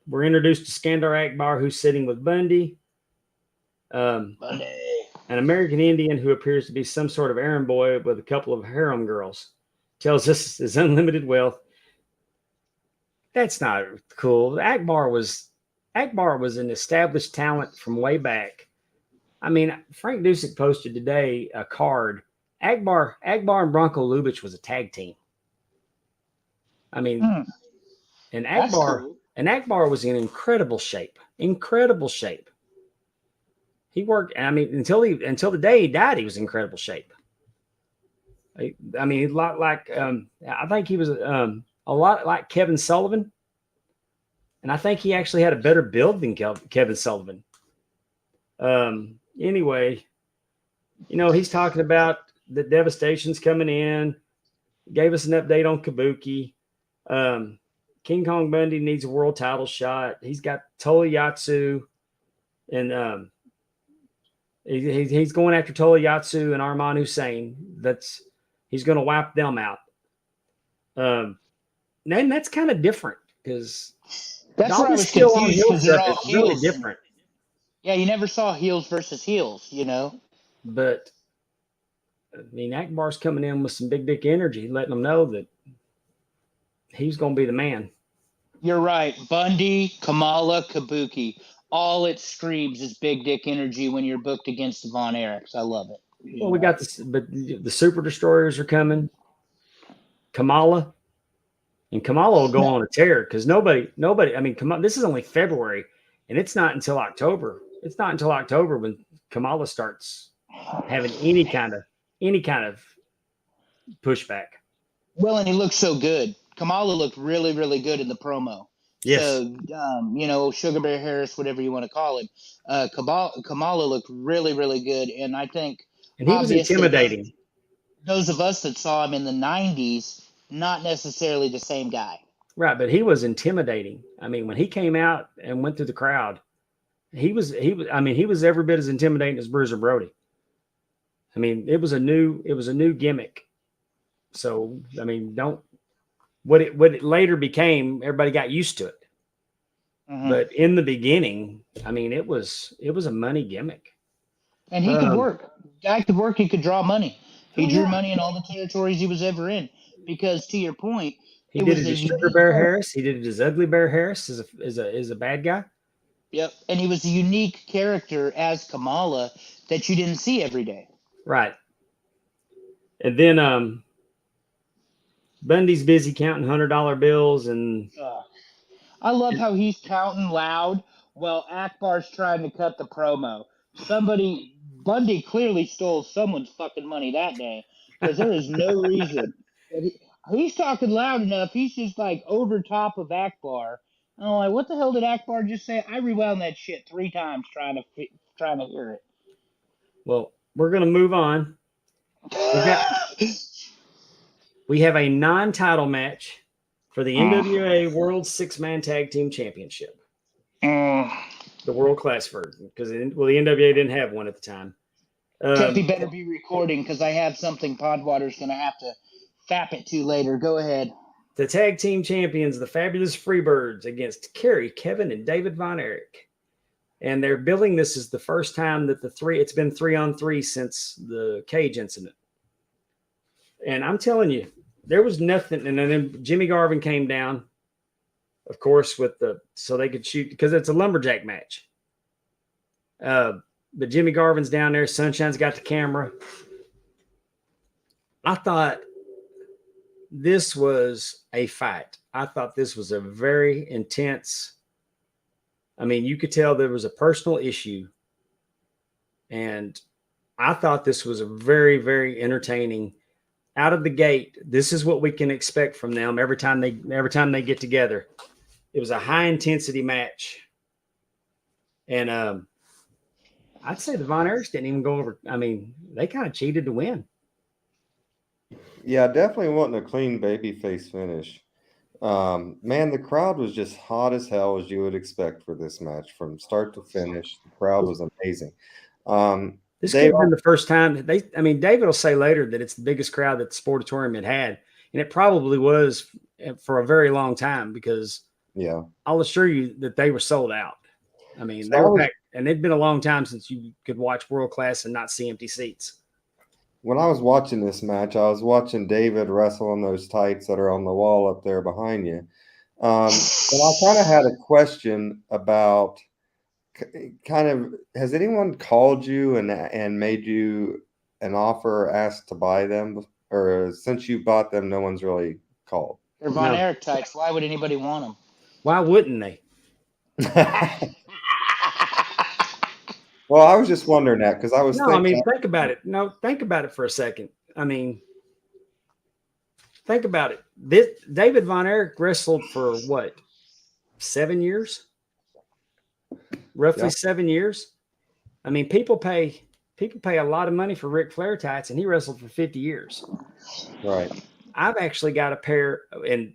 we're introduced to Skandar Akbar, who's sitting with Bundy. Bundy. An American Indian who appears to be some sort of errand boy with a couple of harem girls, tells us his unlimited wealth. That's not cool. Akbar was an established talent from way back. I mean, Frank Dusek posted today a card. Akbar and Bronco Lubitsch was a tag team. I mean, and Akbar was in incredible shape. Incredible shape. He worked. I mean, until the day he died, he was in incredible shape. I mean, a lot like I think he was a lot like Kevin Sullivan, and I think he actually had a better build than Kevin Sullivan. Anyway, he's talking about the devastation's coming in. Gave us an update on Kabuki. King Kong Bundy needs a world title shot. He's got Tolayatsu, and he's going after Tolayatsu and Arman Hussein. He's going to wipe them out. And that's kind of different because that's where I was confused because they're all heels. Really different. Yeah, you never saw heels versus heels, But I mean, Akbar's coming in with some big dick energy, letting them know that he's going to be the man. You're right. Bundy, Kamala, Kabuki. All it screams is big dick energy when you're booked against Von Erichs. I love it. Well, we got this, but the Super Destroyers are coming. Kamala will go on a tear because nobody. I mean, this is only February, and it's not until October. It's not until October when Kamala starts having any kind of pushback. Well, and he looks so good. Kamala looked really, really good in the promo. Yes. So, Sugar Bear Harris, whatever you want to call him, Kamala looked really, really good, and I think. And he was intimidating. Those of us that saw him in the 90s, not necessarily the same guy. Right, but he was intimidating. I mean, when he came out and went through the crowd, he was every bit as intimidating as Bruiser Brody. I mean, it was a new gimmick. So, I mean, what it later became, everybody got used to it. Mm-hmm. But in the beginning, I mean, it was a money gimmick. And he could work. Guy could work. He could draw money. He drew money in all the territories he was ever in. Because to your point, He it did was it a as Sugar unique Bear character. Harris. He did it as Ugly Bear Harris is a bad guy. Yep. And he was a unique character as Kamala that you didn't see every day. Right. And then Bundy's busy counting $100 bills and I love how he's counting loud while Akbar's trying to cut the promo. Bundy clearly stole someone's fucking money that day because there is no reason. He's talking loud enough. He's just like over top of Akbar. And I'm like, what the hell did Akbar just say? I rewound that shit 3 times trying to hear it. well, we're gonna move on. We have a non-title match for the NWA World 6-Man Tag Team Championship. The world class version, because the NWA didn't have one at the time. Tempe better be recording because I have something Pondwater's going to have to fap it to later. Go ahead. The tag team champions, the Fabulous Freebirds, against Kerry, Kevin, and David Von Erich. And they're billing this as the first time that it's been 3-on-3 since the cage incident. And I'm telling you, there was nothing. And then Jimmy Garvin came down, of course, so they could shoot because it's a lumberjack match. But Jimmy Garvin's down there. Sunshine's got the camera. I thought this was a fight. I thought this was a very intense. I mean, you could tell there was a personal issue. And I thought this was a very, very entertaining. Out of the gate, this is what we can expect from them every time they get together. It was a high intensity match. And I'd say the Von Erichs didn't even go over. I mean, they kind of cheated to win. Yeah, definitely wasn't a clean babyface finish. Man, the crowd was just hot as hell, as you would expect for this match from start to finish. The crowd was amazing. This could have been the first time David will say later that it's the biggest crowd that the Sportatorium had, and it probably was for a very long time because I'll assure you that they were sold out. I mean, they were packed, and it'd been a long time since you could watch world class and not see empty seats. When I was watching this match, I was watching David wrestle in those tights that are on the wall up there behind you. And I kind of had a question about has anyone called you and made you an offer or asked to buy them? Or since you bought them, no one's really called? They're Von Erich tights. Why would anybody want them? Why wouldn't they? Well, I was just wondering that because I was thinking. I mean, think about it. No, think about it for a second. I mean, think about it. David Von Erich wrestled for what? 7 years? Roughly 7 years. I mean, people pay a lot of money for Ric Flair tights, and he wrestled for 50 years. Right. I've actually got a pair, and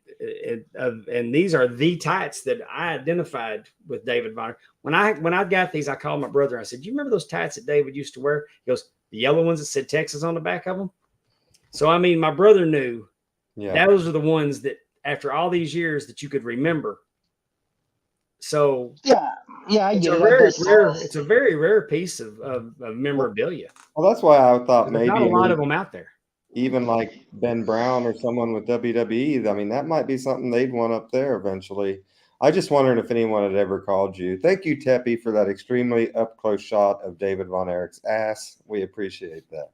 these are the tights that I identified with David Von Erich. When I got these, I called my brother. I said, "You remember those tights that David used to wear?" He goes, "The yellow ones that said Texas on the back of them." So I mean, my brother knew. Yeah. Those are the ones that, after all these years, that you could remember. So yeah, I get it. It's a very rare piece of memorabilia. Well, that's why I thought maybe not a lot of them out there. Even like Ben Brown or someone with WWE, I mean, that might be something they'd want up there eventually. I just wondered if anyone had ever called you. Thank you, Teppy, for that extremely up-close shot of David Von Erich's ass. We appreciate that.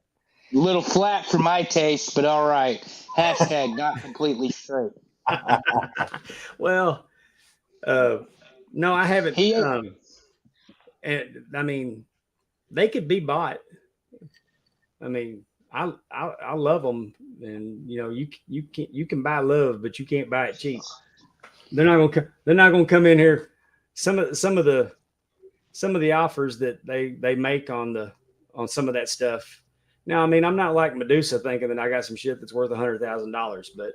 A little flat for my taste, but all right. Hashtag not completely straight. Well, no, I haven't. And I mean, they could be bought. I mean, I love them, and you can buy love, but you can't buy it cheap. They're not gonna come in here. Some of the offers that they make on some of that stuff. Now, I mean, I'm not like Medusa thinking that I got some shit that's worth $100,000, but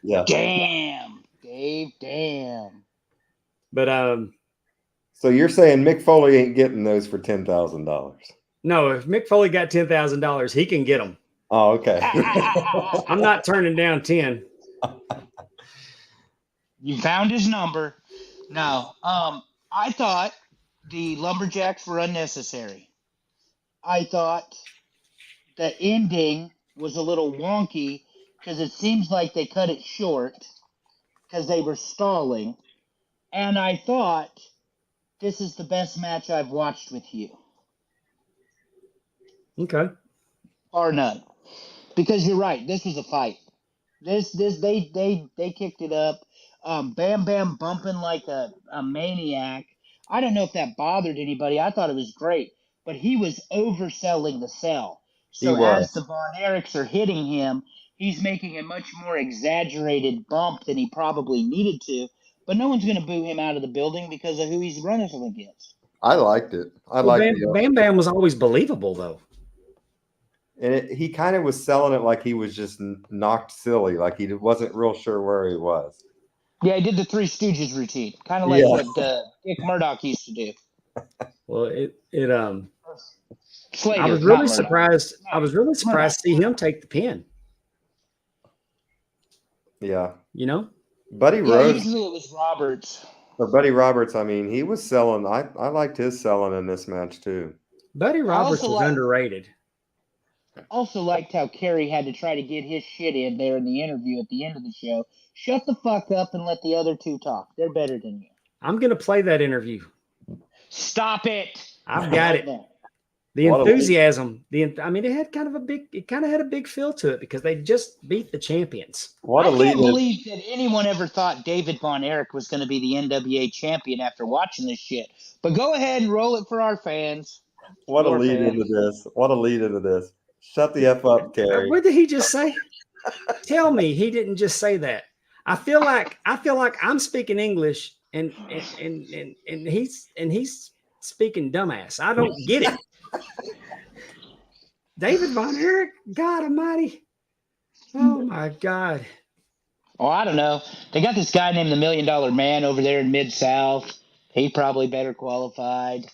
yeah. Damn, Dave. Damn. But so you're saying Mick Foley ain't getting those for $10,000? No, if Mick Foley got $10,000, he can get them. Oh, okay. I'm not turning down 10. You found his number. No, I thought the Lumberjacks were unnecessary. I thought the ending was a little wonky because it seems like they cut it short because they were stalling. And I thought, this is the best match I've watched with you. Okay. Or none. Because you're right, this was a fight. They kicked it up. Bam Bam bumping like a maniac. I don't know if that bothered anybody. I thought it was great, but he was overselling the sell. He So as was. the Von Erichs are hitting him, he's making a much more exaggerated bump than he probably needed to. But no one's going to boo him out of the building because of who he's running against. I liked it. I Well, liked it. Bam Bam was always believable, though. And he kind of was selling it like he was just knocked silly, like he wasn't real sure where he was. Yeah, he did the Three Stooges routine, kind of like what Dick Murdoch used to do. Well, Slater, I was really surprised. I was really surprised to see him take the pin. Yeah. You know? Buddy Yeah, Rhodes. usually it was Roberts. Or Buddy Roberts, I mean, he was selling. I liked his selling in this match too. Buddy Roberts was underrated. Also liked how Kerry had to try to get his shit in there in the interview at the end of the show. Shut the fuck up and let the other two talk. They're better than you. I'm going to play that interview. Stop it. I've got it. The enthusiasm. It kind of had a big feel to it because they just beat the champions. I can't believe that anyone ever thought David Von Erich was going to be the NWA champion after watching this shit. But go ahead and roll it for our fans. What a lead into this. What a lead into this. Shut the F up, Kerry. What did he just say? Tell me he didn't just say that. I feel like I'm speaking English and he's speaking dumbass. I don't get it. David Von Erich, God Almighty. Oh my God. Oh, I don't know. They got this guy named the $1 Million Man over there in Mid-South. He's probably better qualified.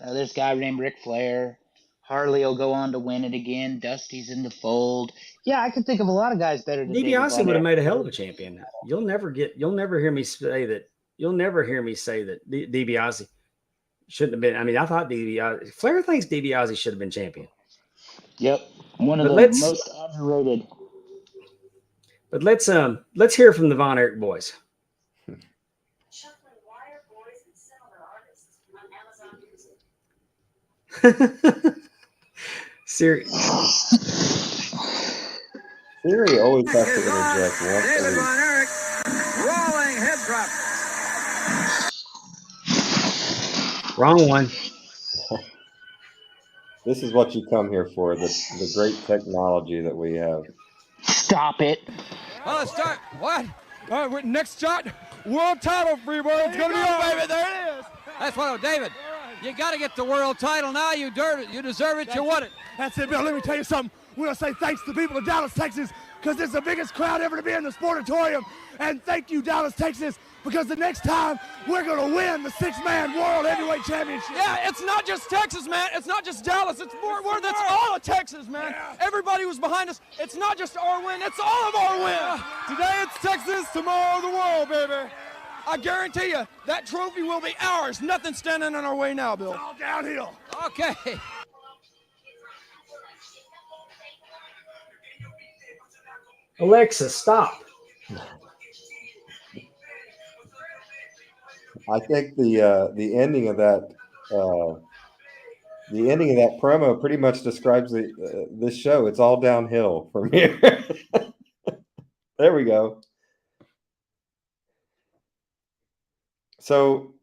There's a guy named Ric Flair. Harley will go on to win it again. Dusty's in the fold. Yeah, I can think of a lot of guys better than DiBiase would have made a hell of a champion. You'll never hear me say that. You'll never hear me say that DiBiase shouldn't have been. I mean, I thought DiBiase. Flair thinks DiBiase should have been champion. Yep, one of the most underrated. But let's hear from the Von Erich boys. Siri always has to interject once David Von Erich, rolling head drop. Wrong one. This is what you come here for, the great technology that we have. Stop it. Oh, let's start. What? All right, next shot. World title, Freebirds. It's going to be on, baby. There it is. That's what, David. You got to get the world title now. You deserve it. You want it. That's it, Bill. Let me tell you something. We want to say thanks to the people of Dallas, Texas, because it's the biggest crowd ever to be in the Sportatorium. And thank you, Dallas, Texas, because the next time we're going to win the six-man World Heavyweight Championship. Yeah, it's not just Texas, man. It's not just Dallas. It's Fort Worth. It's all of Texas, man. Yeah. Everybody was behind us. It's not just our win. It's all of our win. Today it's Texas, tomorrow the world, baby. I guarantee you that trophy will be ours. Nothing standing in our way now, Bill. It's all downhill. Okay. Alexa, stop. I think the ending of that promo pretty much describes this show. It's all downhill from here. There we go. So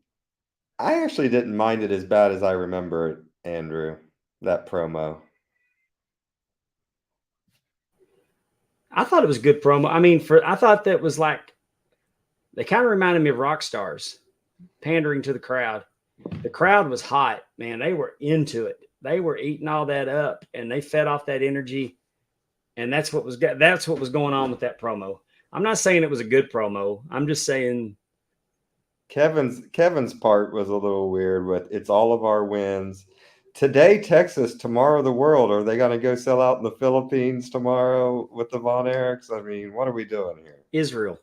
I actually didn't mind it as bad as I remember it, Andrew, that promo. I thought it was a good promo. I mean, I thought that was like, they kind of reminded me of rock stars pandering to the crowd. The crowd was hot, man. They were into it. They were eating all that up and they fed off that energy. And that's what was going on with that promo. I'm not saying it was a good promo. I'm just saying Kevin's part was a little weird with it's all of our wins. Today, Texas, tomorrow, the world. Are they going to go sell out in the Philippines tomorrow with the Von Erichs? I mean, what are we doing here? Israel.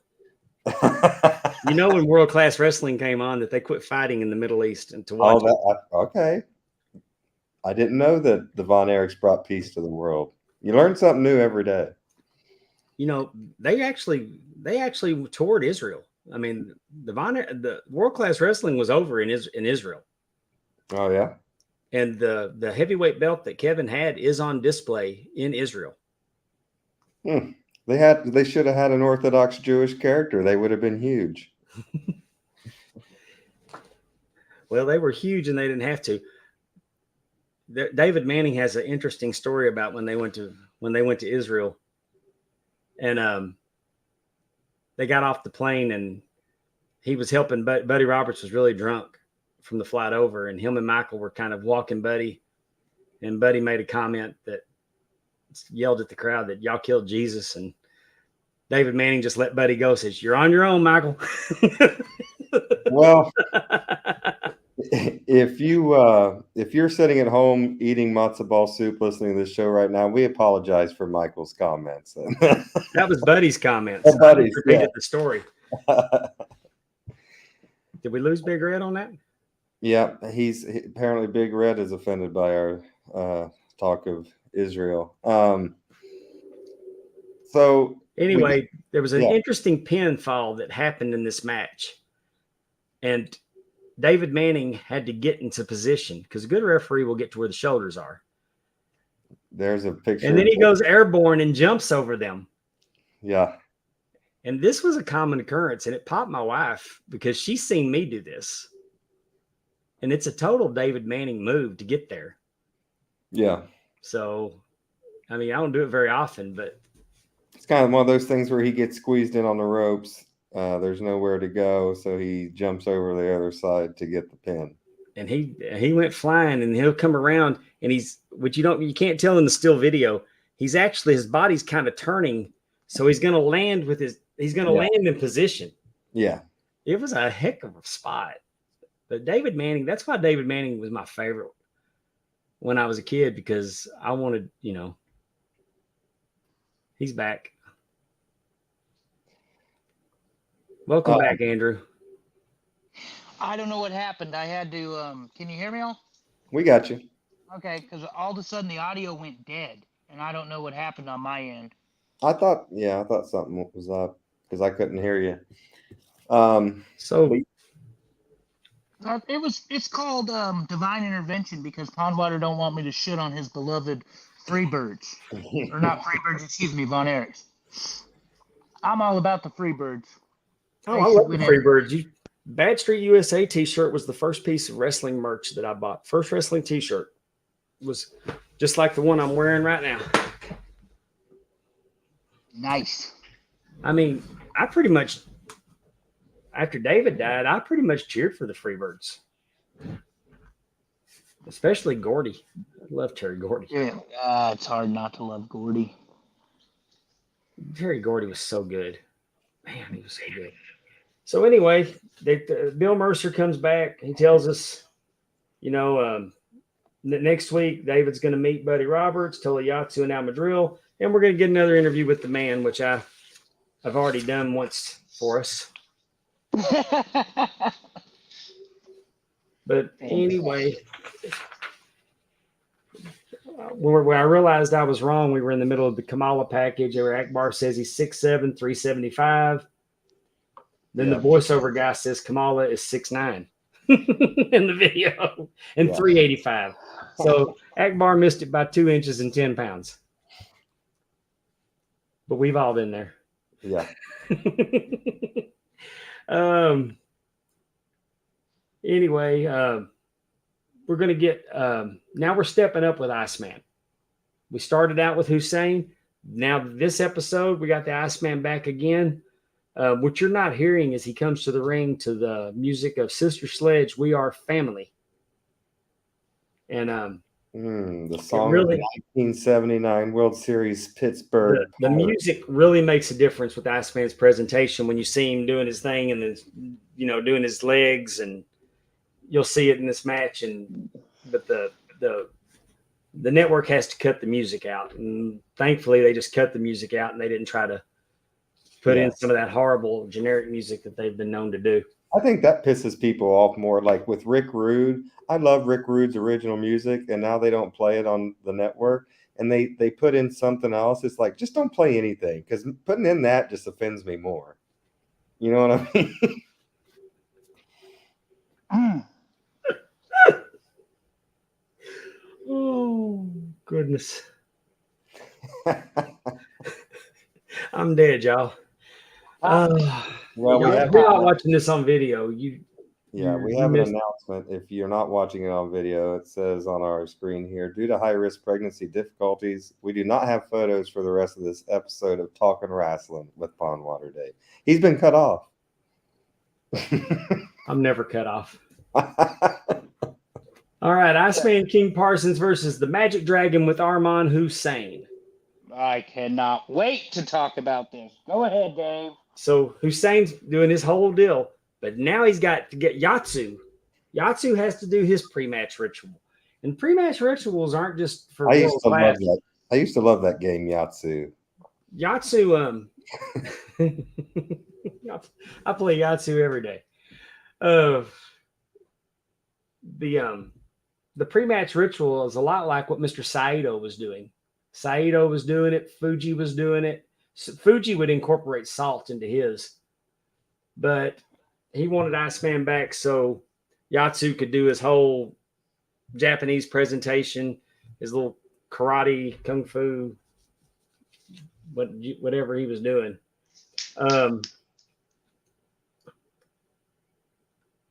You know, when World Class Wrestling came on, that they quit fighting in the Middle East and to watch. Okay. I didn't know that the Von Erichs brought peace to the world. You learn something new every day. You know, they actually toured Israel. I mean, the World Class Wrestling was over in Israel. Oh yeah. And the heavyweight belt that Kevin had is on display in Israel. They should have had an Orthodox Jewish character. They would have been huge. Well, they were huge and they didn't have to. David Manning has an interesting story about when they went to Israel, and they got off the plane and he was helping. Buddy Roberts was really drunk from the flight over, and him and Michael were kind of walking Buddy, and Buddy made a comment that yelled at the crowd that y'all killed Jesus, and David Manning just let Buddy go. Says, "You're on your own, Michael." Well, if you're sitting at home eating matzo ball soup listening to this show right now, we apologize for Michael's comments. That was Buddy's comments. Buddy's, I repeated the story. Did we lose Big Red on that? Yeah, apparently Big Red is offended by our talk of Israel. So anyway, there was an interesting pinfall that happened in this match, and David Manning had to get into position because a good referee will get to where the shoulders are. There's a picture. And then he goes airborne and jumps over them. Yeah. And this was a common occurrence, and it popped my wife because she's seen me do this. And it's a total David Manning move to get there. Yeah. So, I mean, I don't do it very often, but it's kind of one of those things where he gets squeezed in on the ropes. There's nowhere to go, so he jumps over the other side to get the pin. And he went flying, and he'll come around, and you can't tell in the still video. He's actually, his body's kind of turning, so he's going to land land in position. Yeah. It was a heck of a spot. But David Manning, that's why David Manning was my favorite when I was a kid, because I wanted, he's back. Welcome back, Andrew. I don't know what happened. I had to, can you hear me all? We got you. Okay, because all of a sudden the audio went dead, and I don't know what happened on my end. I thought something was up because I couldn't hear you. It's called divine intervention because Pondwater don't want me to shit on his beloved Freebirds. Or not Freebirds, excuse me, Von Erichs. I'm all about the Freebirds. Oh, I love the Freebirds. Bad Street USA t-shirt was the first piece of wrestling merch that I bought. First wrestling t-shirt was just like the one I'm wearing right now. Nice. I mean, I pretty much, after David died, I pretty much cheered for the Freebirds. Especially Gordy. I love Terry Gordy. Yeah, it's hard not to love Gordy. Terry Gordy was so good. Man, he was so good. So anyway, Bill Mercer comes back. He tells us, next week, David's going to meet Buddy Roberts, Tolayatsu, and Almadrill, and we're going to get another interview with the man, which I've already done once for us. But anyway, where I realized I was wrong, we were in the middle of the Kamala package where Akbar says he's 6'7", 375. Then the voiceover guy says Kamala is 6'9" in the video and 385. So Akbar missed it by 2 inches and 10 pounds. But we've all been there. Yeah. Anyway, we're going to get now we're stepping up with Iceman. We started out with Hussein. Now this episode, we got the Iceman back again. What you're not hearing is he comes to the ring to the music of Sister Sledge, We Are Family. And the song of the 1979 World Series Pittsburgh. The music really makes a difference with Iceman's presentation when you see him doing his thing and then, doing his legs, and you'll see it in this match. But the network has to cut the music out, and thankfully they just cut the music out and they didn't try to put in some of that horrible generic music that they've been known to do. I think that pisses people off more. Like with Rick Rude, I love Rick Rude's original music, and now they don't play it on the network, and they put in something else. It's like, just don't play anything, because putting in that just offends me more. You know what I mean? Oh, goodness. I'm dead, y'all. Well, we have we're not watching this on video. we have an announcement. If you're not watching it on video, it says on our screen here, due to high-risk pregnancy difficulties, we do not have photos for the rest of this episode of Talking Wrestling with Pondwater Dave. He's been cut off. I'm never cut off. All right, Iceman King Parsons versus the Magic Dragon with Arman Hussein. I cannot wait to talk about this. Go ahead, Dave. So Hussein's doing his whole deal, but now he's got to get Yatsu. Yatsu has to do his pre-match ritual. And pre-match rituals aren't just for I used to love that. I used to love that game, Yatsu. Yatsu, I play Yatsu every day. The pre-match ritual is a lot like what Mr. Saito was doing. Saito was doing it. Fuji was doing it. Fuji would incorporate salt into his, but he wanted Iceman back so Yatsu could do his whole Japanese presentation, his little karate, kung fu, whatever he was doing.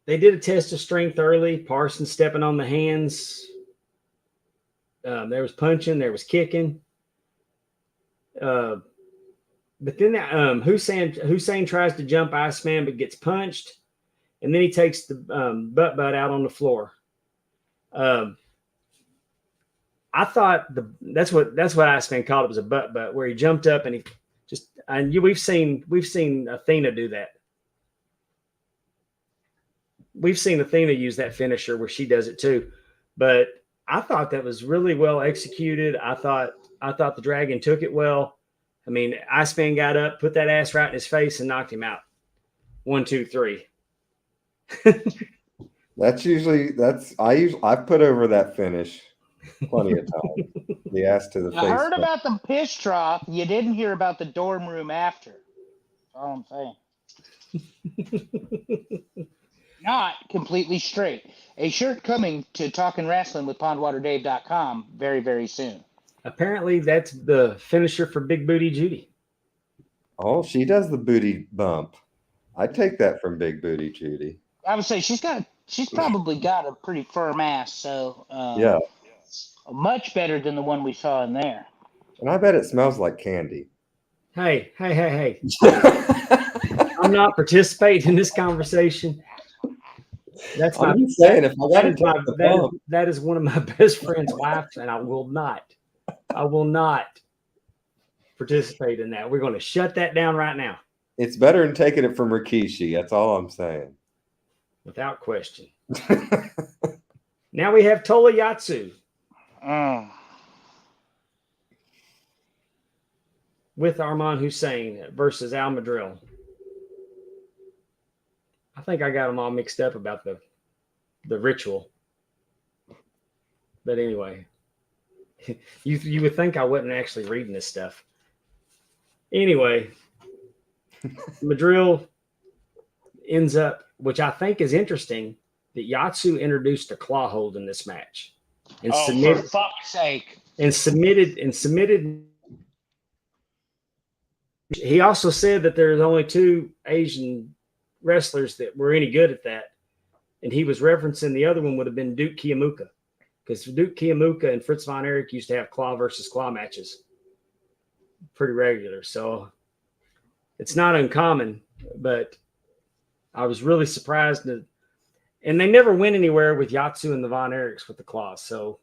They did a test of strength early. Parsons stepping on the hands. There was punching. There was kicking. But then Hussein tries to jump Iceman but gets punched. And then he takes the butt out on the floor. I thought that's what Iceman called it, was a butt, where he jumped up and he just, we've seen Athena do that. We've seen Athena use that finisher where she does it too, but I thought that was really well executed. I thought the Dragon took it well. I mean, Iceman got up, put that ass right in his face, and knocked him out. 1, 2, 3. I've put over that finish plenty of times. The ass to the face. I heard about the piss trough. You didn't hear about the dorm room after. That's all I'm saying. Not completely straight. A shirt coming to Talking Wrestling with PondwaterDave.com very, very soon. Apparently, that's the finisher for Big Booty Judy. Oh, she does the booty bump. I'd take that from Big Booty Judy. I would say she's probably got a pretty firm ass, so yeah, much better than the one we saw in there. And I bet it smells like candy. Hey. I'm not participating in this conversation. That's my saying. If I that is one of my best friend's wives, and I will not participate in that. We're going to shut that down right now. It's better than taking it from Rikishi. That's all I'm saying. Without question. Now we have Tola Yatsu. With Arman Hussein versus Al Madril. I think I got them all mixed up about the ritual. But anyway, you would think I wasn't actually reading this stuff. Anyway, Madril ends up, which I think is interesting, that Yatsu introduced a claw hold in this match. And for fuck's sake. And submitted. He also said that there's only 2 Asian wrestlers that were any good at that, and he was referencing the other one would have been Duke Kiyomuka, because Duke Kiyomuka and Fritz von Erich used to have claw versus claw matches pretty regular, so it's not uncommon. But I was really surprised and they never went anywhere with Yatsu and the von Erichs with the claws. So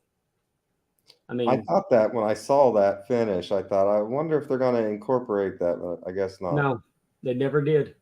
I mean, I thought that when I saw that finish, I wonder if they're going to incorporate that, but I guess not. No, they never did.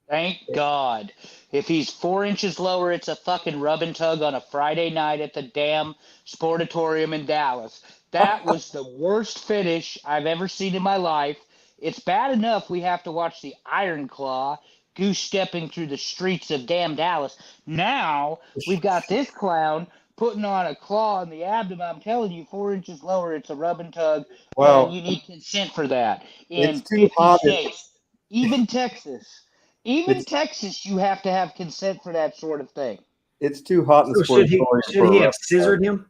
Thank God. If he's 4 inches lower, it's a fucking rub and tug on a Friday night at the damn Sportatorium in Dallas. That was the worst finish I've ever seen in my life. It's bad enough we have to watch the Iron Claw goose stepping through the streets of damn Dallas. Now we've got this clown putting on a claw in the abdomen. I'm telling you, 4 inches lower, it's a rub and tug, and you need consent for that in it's too 50 hot. states, even Texas. Even It's- Texas, you have to have consent for that sort of thing. It's too hot in So sports. should he have scissored him?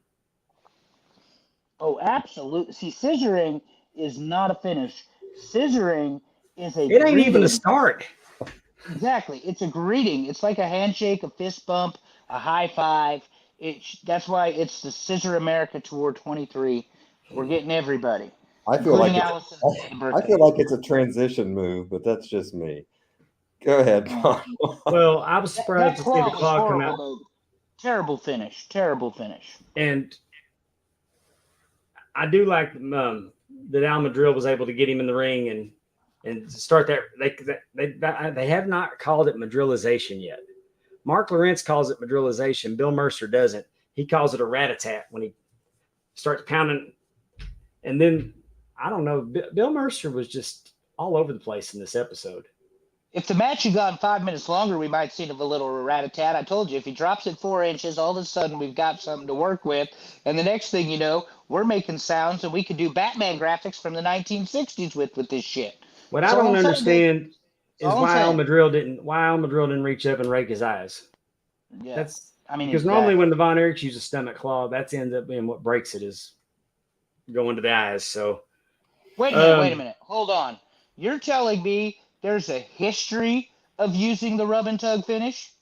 Oh, absolutely. See, scissoring is not a finish. Scissoring is a It ain't even greeting. a start. Exactly. It's a greeting. It's like a handshake, a fist bump, a high five. That's why it's the Scissor America Tour 23. We're getting everybody. I feel like it's a transition move, but that's just me. Go ahead, Paul. Well, I was surprised to see the claw come out. Though. Terrible finish. Terrible finish. And I do like that Al Madrill was able to get him in the ring and start that. They have not called it Madrillization yet. Mark Lawrence calls it Madrillization. Bill Mercer doesn't. He calls it a rat-a-tat when he starts pounding. And then, I don't know, Bill Mercer was just all over the place in this episode. If the match had gone 5 minutes longer, we might see a little rat-a-tat. I told you, if he drops it 4 inches, all of a sudden we've got something to work with. And the next thing you know, we're making sounds and we could do Batman graphics from the 1960s with this shit. What I don't understand is why Al Madrill didn't reach up and rake his eyes. Yeah. Because normally when the Von Erichs use a stomach claw, that ends up being what breaks it, is going to the eyes. So wait a minute. Hold on. You're telling me there's a history of using the rub and tug finish?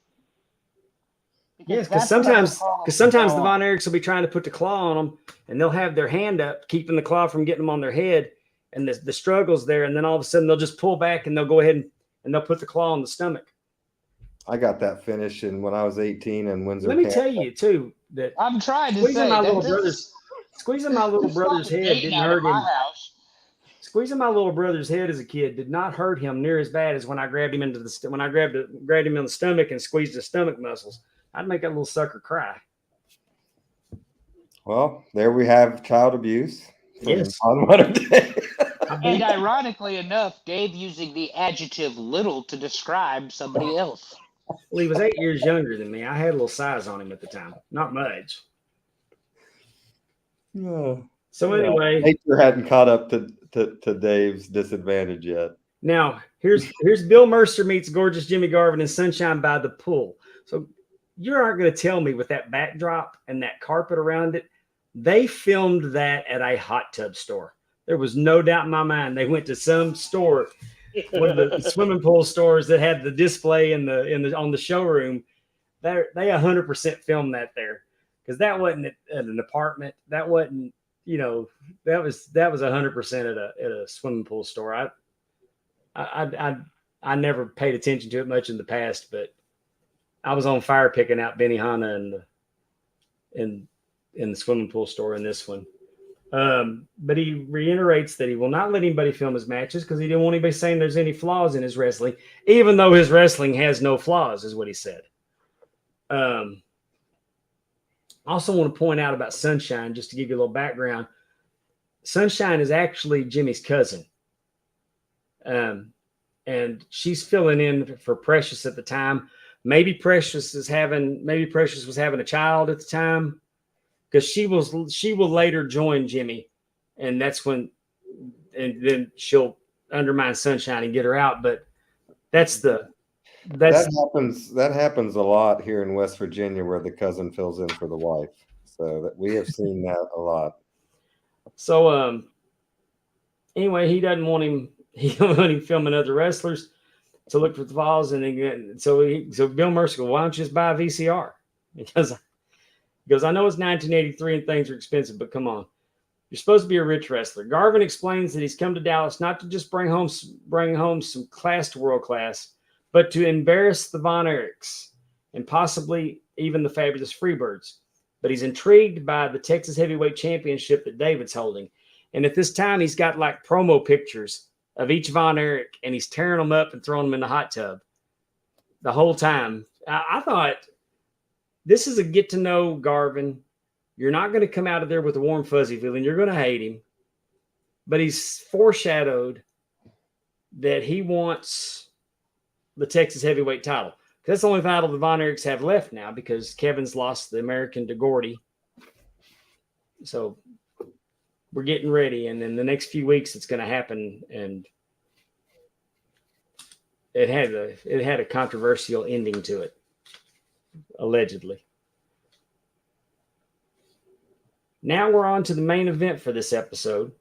Yes, because sometimes the Von Erichs will be trying to put the claw on them, and they'll have their hand up, keeping the claw from getting them on their head, and the struggle's there, and then all of a sudden they'll just pull back and they'll go ahead and they'll put the claw on the stomach. I got that finish when I was 18 in Windsor. Let me tell you too that I'm trying to squeezing say my little brother's head didn't hurt him. Squeezing my little brother's head as a kid did not hurt him near as bad as when I grabbed him grabbed him in the stomach and squeezed his stomach muscles. I'd make that little sucker cry. Well, there we have child abuse. Yes. And ironically enough, Dave using the adjective little to describe somebody else. Well, he was 8 years younger than me. I had a little size on him at the time. Not much. So anyway. Nature hadn't caught up to Dave's disadvantage yet. Now, here's Bill Mercer meets gorgeous Jimmy Garvin in Sunshine by the Pool. So you aren't going to tell me with that backdrop and that carpet around it, they filmed that at a hot tub store. There was no doubt in my mind. They went to some store, one of the swimming pool stores that had the display on the showroom. They 100% filmed that there, because that wasn't at an apartment. That wasn't, that was 100% at a swimming pool store. I never paid attention to it much in the past, but I was on fire picking out Benihana in the swimming pool store in this one. But he reiterates that he will not let anybody film his matches because he didn't want anybody saying there's any flaws in his wrestling, even though his wrestling has no flaws, is what he said. I also want to point out about Sunshine, just to give you a little background. Sunshine is actually Jimmy's cousin. And she's filling in for Precious at the time. Maybe Precious was having a child at the time, because she will later join Jimmy, and then she'll undermine Sunshine and get her out. But that happens a lot here in West Virginia, where the cousin fills in for the wife. So that we have seen that a lot. So anyway, he doesn't want him. He don't want him filming other wrestlers to look for the flaws, and so Bill Mercer goes, "Why don't you just buy a VCR?" Because I know it's 1983 and things are expensive, but come on, you're supposed to be a rich wrestler. Garvin explains that he's come to Dallas not to just bring home some class to world class, but to embarrass the Von Erichs and possibly even the fabulous Freebirds. But he's intrigued by the Texas Heavyweight Championship that David's holding, and at this time he's got like promo pictures of each Von Erich, and he's tearing them up and throwing them in the hot tub the whole time. I thought, this is a get to know Garvin. You're not going to come out of there with a warm, fuzzy feeling. You're going to hate him. But he's foreshadowed that he wants the Texas heavyweight title. That's the only title the Von Erichs have left now because Kevin's lost the American to Gordy. So we're getting ready, and in the next few weeks it's going to happen. And it had a controversial ending to it, allegedly. Now we're on to the main event for this episode.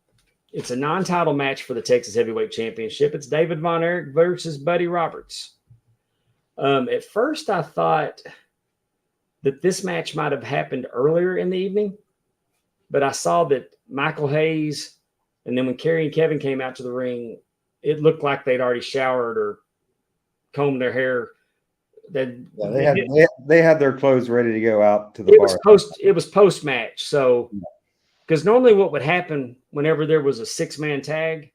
It's a non-title match for the Texas Heavyweight Championship. It's David Von Erich versus Buddy Roberts. At first, I thought that this match might have happened earlier in the evening, but I saw that Michael Hayes, and then when Kerry and Kevin came out to the ring, it looked like they'd already showered or combed their hair. They had their clothes ready to go out to the bar. It was post match, so because normally what would happen whenever there was a 6-man tag,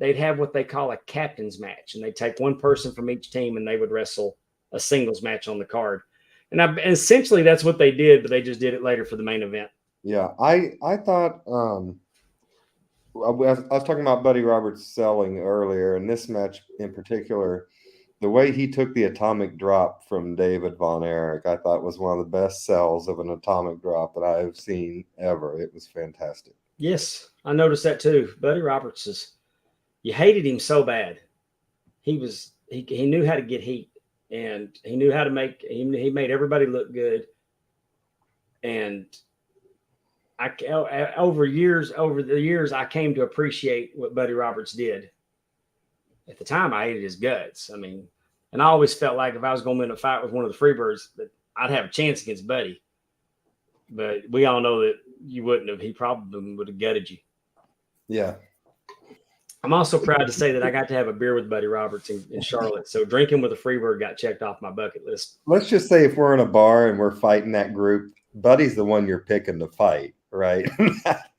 they'd have what they call a captain's match, and they'd take one person from each team and they would wrestle a singles match on the card. And essentially that's what they did, but they just did it later for the main event. Yeah, I thought I was talking about Buddy Roberts selling earlier, and this match in particular, the way he took the atomic drop from David Von Erich, I thought was one of the best sells of an atomic drop that I've seen ever. It was fantastic. Yes, I noticed that too. Buddy Roberts you hated him so bad. He knew how to get heat, and he knew how to he made everybody look good. And over the years, I came to appreciate what Buddy Roberts did. At the time, I hated his guts. I mean, and I always felt like if I was going to win a fight with one of the Freebirds, that I'd have a chance against Buddy. But we all know that you wouldn't have. He probably would have gutted you. Yeah. I'm also proud to say that I got to have a beer with Buddy Roberts in Charlotte. So drinking with a Freebird got checked off my bucket list. Let's just say if we're in a bar and we're fighting that group, Buddy's the one you're picking to fight, right?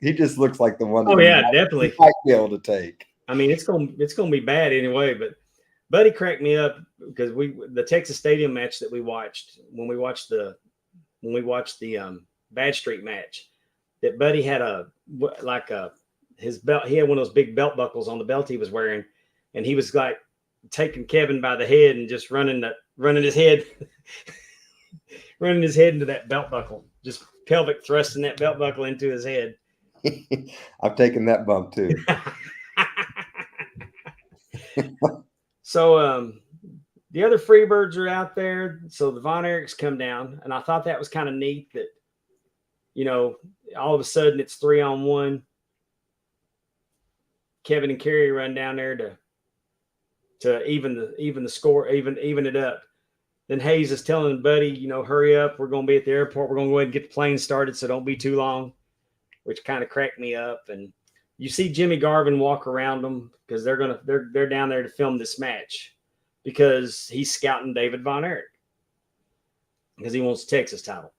He just looks like the one. Oh yeah, definitely. Might be able to take. I mean, it's gonna be bad anyway. But Buddy cracked me up because the Texas Stadium match that we watched when we watched the Bad Street match, that Buddy had his belt. He had one of those big belt buckles on the belt he was wearing, and he was like taking Kevin by the head and just running his head into that belt buckle, just pelvic thrusting that belt buckle into his head. I've taken that bump too. So the other Freebirds are out there. So the Von Erichs come down, and I thought that was kind of neat that, all of a sudden it's 3-on-1. Kevin and Kerry run down there to even the score, even it up. Then Hayes is telling Buddy, hurry up. We're going to be at the airport. We're going to go ahead and get the plane started, so don't be too long, which kind of cracked me up. And you see Jimmy Garvin walk around them because they're down there to film this match because he's scouting David Von Erich because he wants the Texas title.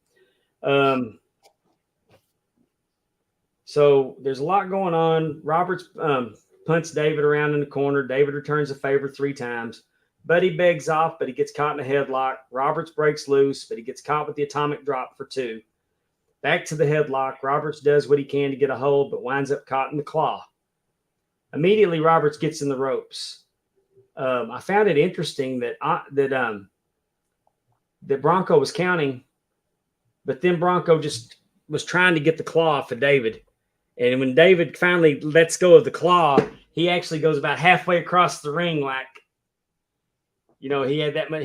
So there's a lot going on. Roberts punts David around in the corner. David returns a favor 3 times. Buddy begs off, but he gets caught in a headlock. Roberts breaks loose, but he gets caught with the atomic drop for 2. Back to the headlock. Roberts does what he can to get a hold, but winds up caught in the claw. Immediately, Roberts gets in the ropes. I found it interesting that Bronco was counting, but then Bronco just was trying to get the claw off of David. And when David finally lets go of the claw, he actually goes about halfway across the ring, like, he had that much.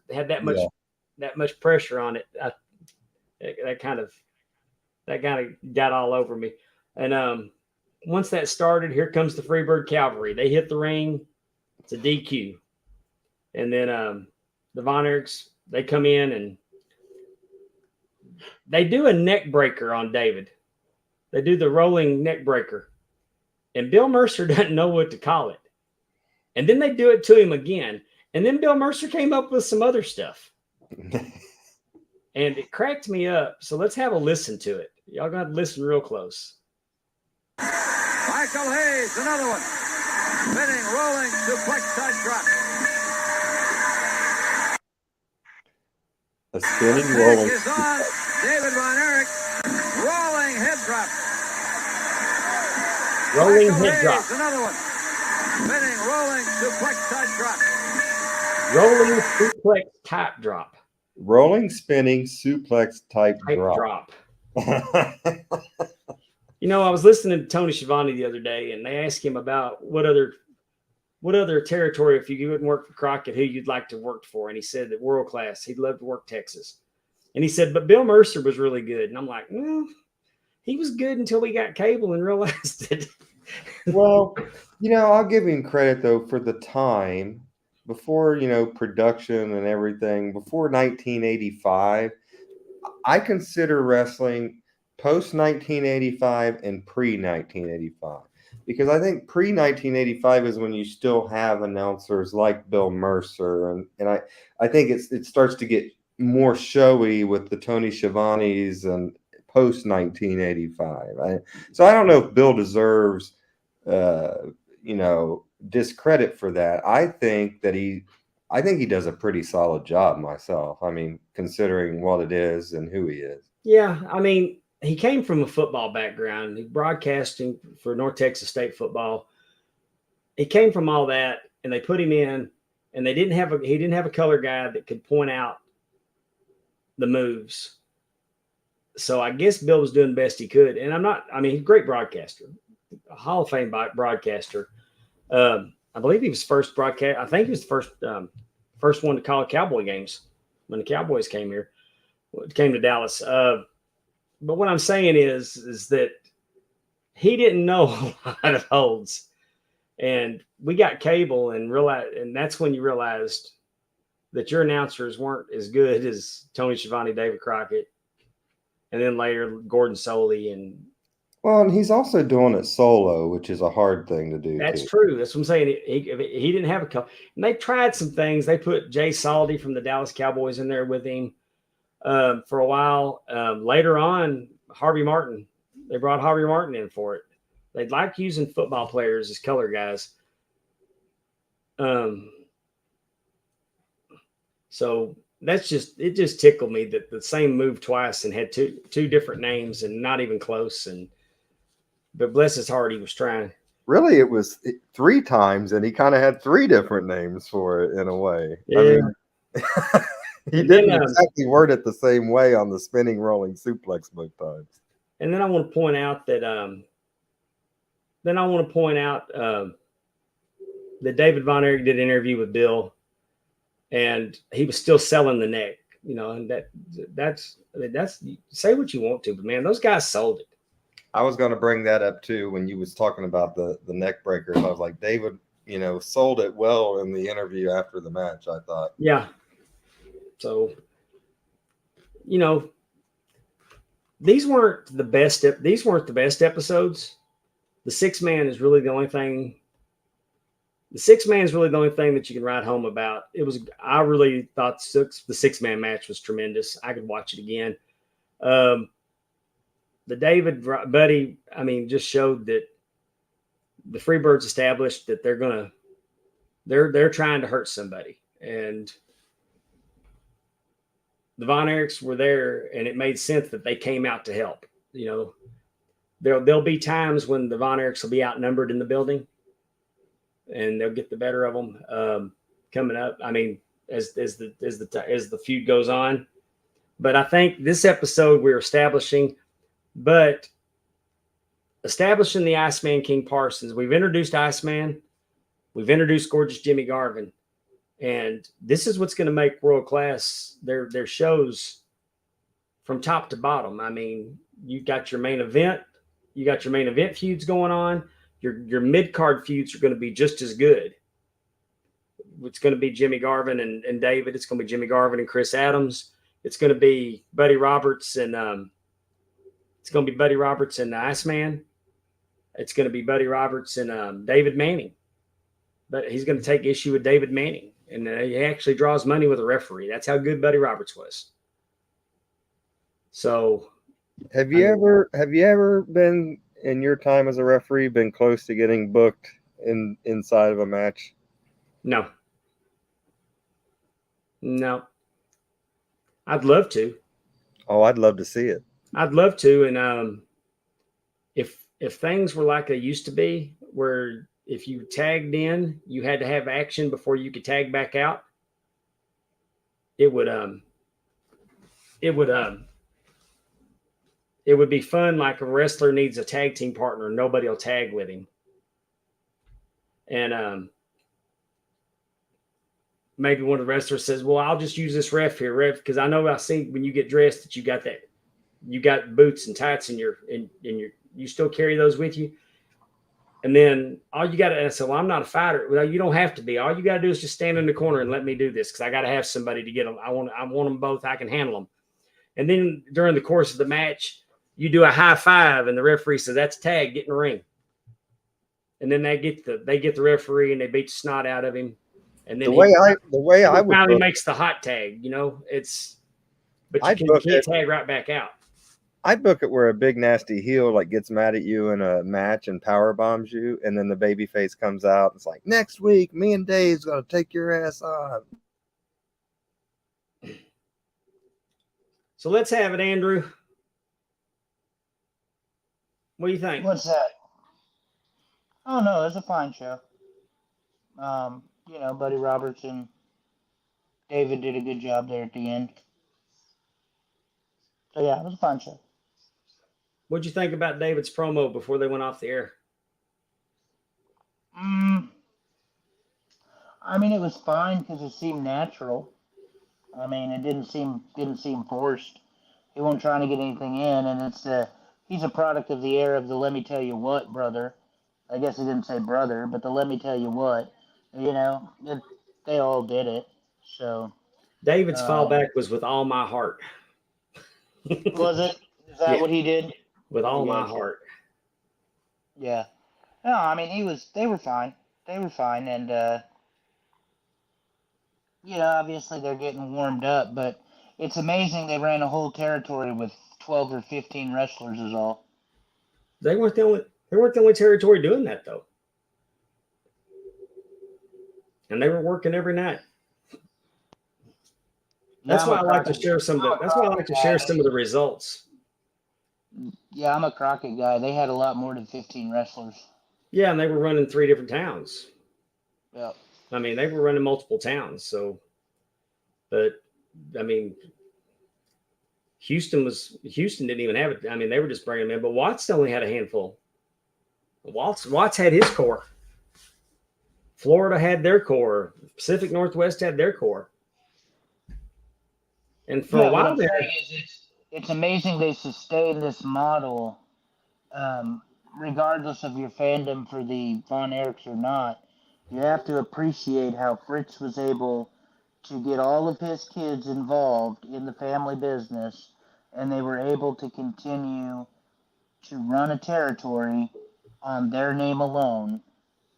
Had that much pressure on it. That kind of got all over me. And once that started, here comes the Freebird Cavalry. They hit the ring. It's a DQ. And then the Von Erichs, they come in and they do a neck breaker on David. They do the rolling neck breaker. And Bill Mercer doesn't know what to call it. And then they do it to him again. And then Bill Mercer came up with some other stuff. And it cracked me up. So let's have a listen to it. Y'all got to listen real close. Michael Hayes, another one. Spinning, rolling, suplex side drop. A spinning, rolling. Is on. David Von Erich, rolling head drop. Rolling Michael head drop. Hayes, another one. Spinning, rolling, suplex side drop. Rolling suplex type drop. Rolling, spinning, suplex type drop. You know, I was listening to Tony Schiavone the other day, and they asked him about what other territory, if you wouldn't work for Crockett, who you'd like to work for. And he said that world class, he'd love to work Texas. And he said, but Bill Mercer was really good. And I'm like, well, he was good until we got cable and realized it. Well, you know, I'll give him credit, though, for the time before, you know, production and everything, before 1985. I consider wrestling post 1985 and pre 1985, because I think pre 1985 is when you still have announcers like Bill Mercer, and I think it starts to get more showy with the Tony Schiavones and post 1985. So I don't know if Bill deserves you know, discredit for that. I think he does a pretty solid job myself. I mean, considering what it is and who he is. Yeah, I mean, he came from a football background. He broadcasting for North Texas State football. He came from all that, and they put him in, and he didn't have a color guy that could point out the moves. So I guess Bill was doing the best he could. And he's a great broadcaster, a Hall of Fame broadcaster. I believe he was first broadcast. I think he was the first one to call Cowboy games when the Cowboys came to Dallas. But what I'm saying is that he didn't know a lot of holds, and we got cable and that's when you realized that your announcers weren't as good as Tony Schiavone, David Crockett, and then later Gordon Soley. And he's also doing it solo, which is a hard thing to do. That's true. That's what I'm saying. He didn't have a couple. And they tried some things. They put Jay Saldy from the Dallas Cowboys in there with him for a while. Later on, Harvey Martin. They brought Harvey Martin in for it. They'd like using football players as color guys. So it just tickled me that the same move twice and had two different names and not even close. But bless his heart, he was trying. Really, it was 3 times, and he kind of had 3 different names for it in a way. Yeah. I mean, he didn't exactly word it the same way on the spinning rolling suplex both times. And then I want to point out that that David Von Erich did an interview with Bill, and he was still selling the neck, you know, and that's say what you want to, but man, those guys sold it. I was going to bring that up too when you was talking about the neck breakers. I was like, David, you know, sold it well in the interview after the match, I thought. Yeah. So, you know, these weren't the best episodes. The 6-man is really the only thing. The 6-man is really the only thing that you can write home about. I really thought the 6-man match was tremendous. I could watch it again. The David Buddy, I mean, just showed that the Freebirds established that they're trying to hurt somebody, and the Von Erichs were there, and it made sense that they came out to help. You know, there'll be times when the Von Erichs will be outnumbered in the building, and they'll get the better of them coming up. I mean, as the feud goes on, but I think this episode we're establishing the Iceman King Parsons. We've introduced Iceman. We've introduced Gorgeous Jimmy Garvin. And this is what's going to make world class their shows from top to bottom. I mean, you got your main event. You got your main event feuds going on. Your mid-card feuds are going to be just as good. It's going to be Jimmy Garvin and David. It's going to be Jimmy Garvin and Chris Adams. It's going to be Buddy Roberts and Iceman. It's going to be Buddy Roberts and David Manning. But he's going to take issue with David Manning. And he actually draws money with a referee. That's how good Buddy Roberts was. So, have you ever been in your time as a referee been close to getting booked inside of a match? No. I'd love to. Oh, I'd love to see it. I'd love to. And if things were like they used to be, where if you tagged in, you had to have action before you could tag back out, it would be fun. Like a wrestler needs a tag team partner, nobody will tag with him, and maybe one of the wrestlers says, "Well, I'll just use this ref here, because I know I see when you get dressed that you got boots and tights in your you still carry those with you." And then all you got to say, "Well, I'm not a fighter." Well, you don't have to be. All you got to do is just stand in the corner and let me do this, because I got to have somebody to get them. I want them both. I can handle them. And then during the course of the match, you do a high five, and the referee says, "That's tag. Get in the ring." And then they get the referee and they beat the snot out of him. And then the way I would finally makes the hot tag. But you can't tag right back out. I'd book it where a big nasty heel like gets mad at you in a match and power bombs you, and then the baby face comes out and it's like, "Next week, me and Dave's gonna take your ass on." So let's have it, Andrew. What do you think? What's that? Oh no, it was a fine show. Buddy Roberts and David did a good job there at the end. So yeah, it was a fun show. What'd you think about David's promo before they went off the air? I mean, it was fine because it seemed natural. I mean, it didn't seem forced. He wasn't trying to get anything in, and he's a product of the era of the "let me tell you what" brother. I guess he didn't say brother, but the "let me tell you what." They all did it. So David's fallback was "with all my heart." Was it? Is that what he did? With all my heart. Yeah. No, I mean they were fine. They were fine, and obviously they're getting warmed up, but it's amazing they ran a whole territory with 12 or 15 wrestlers is all. They weren't the only territory doing that though. And they were working every night. That's why I like to share some of the results. Yeah, I'm a Crockett guy. They had a lot more than 15 wrestlers. Yeah, and they were running 3 different towns. Yeah. I mean, they were running multiple towns. So, but I mean, Houston didn't even have it. I mean, they were just bringing them in. But Watts only had a handful. Watts had his core. Florida had their core. Pacific Northwest had their core. And for a while there, it's amazing they sustained this model, regardless of your fandom for the Von Erichs or not. You have to appreciate how Fritz was able to get all of his kids involved in the family business, and they were able to continue to run a territory on their name alone,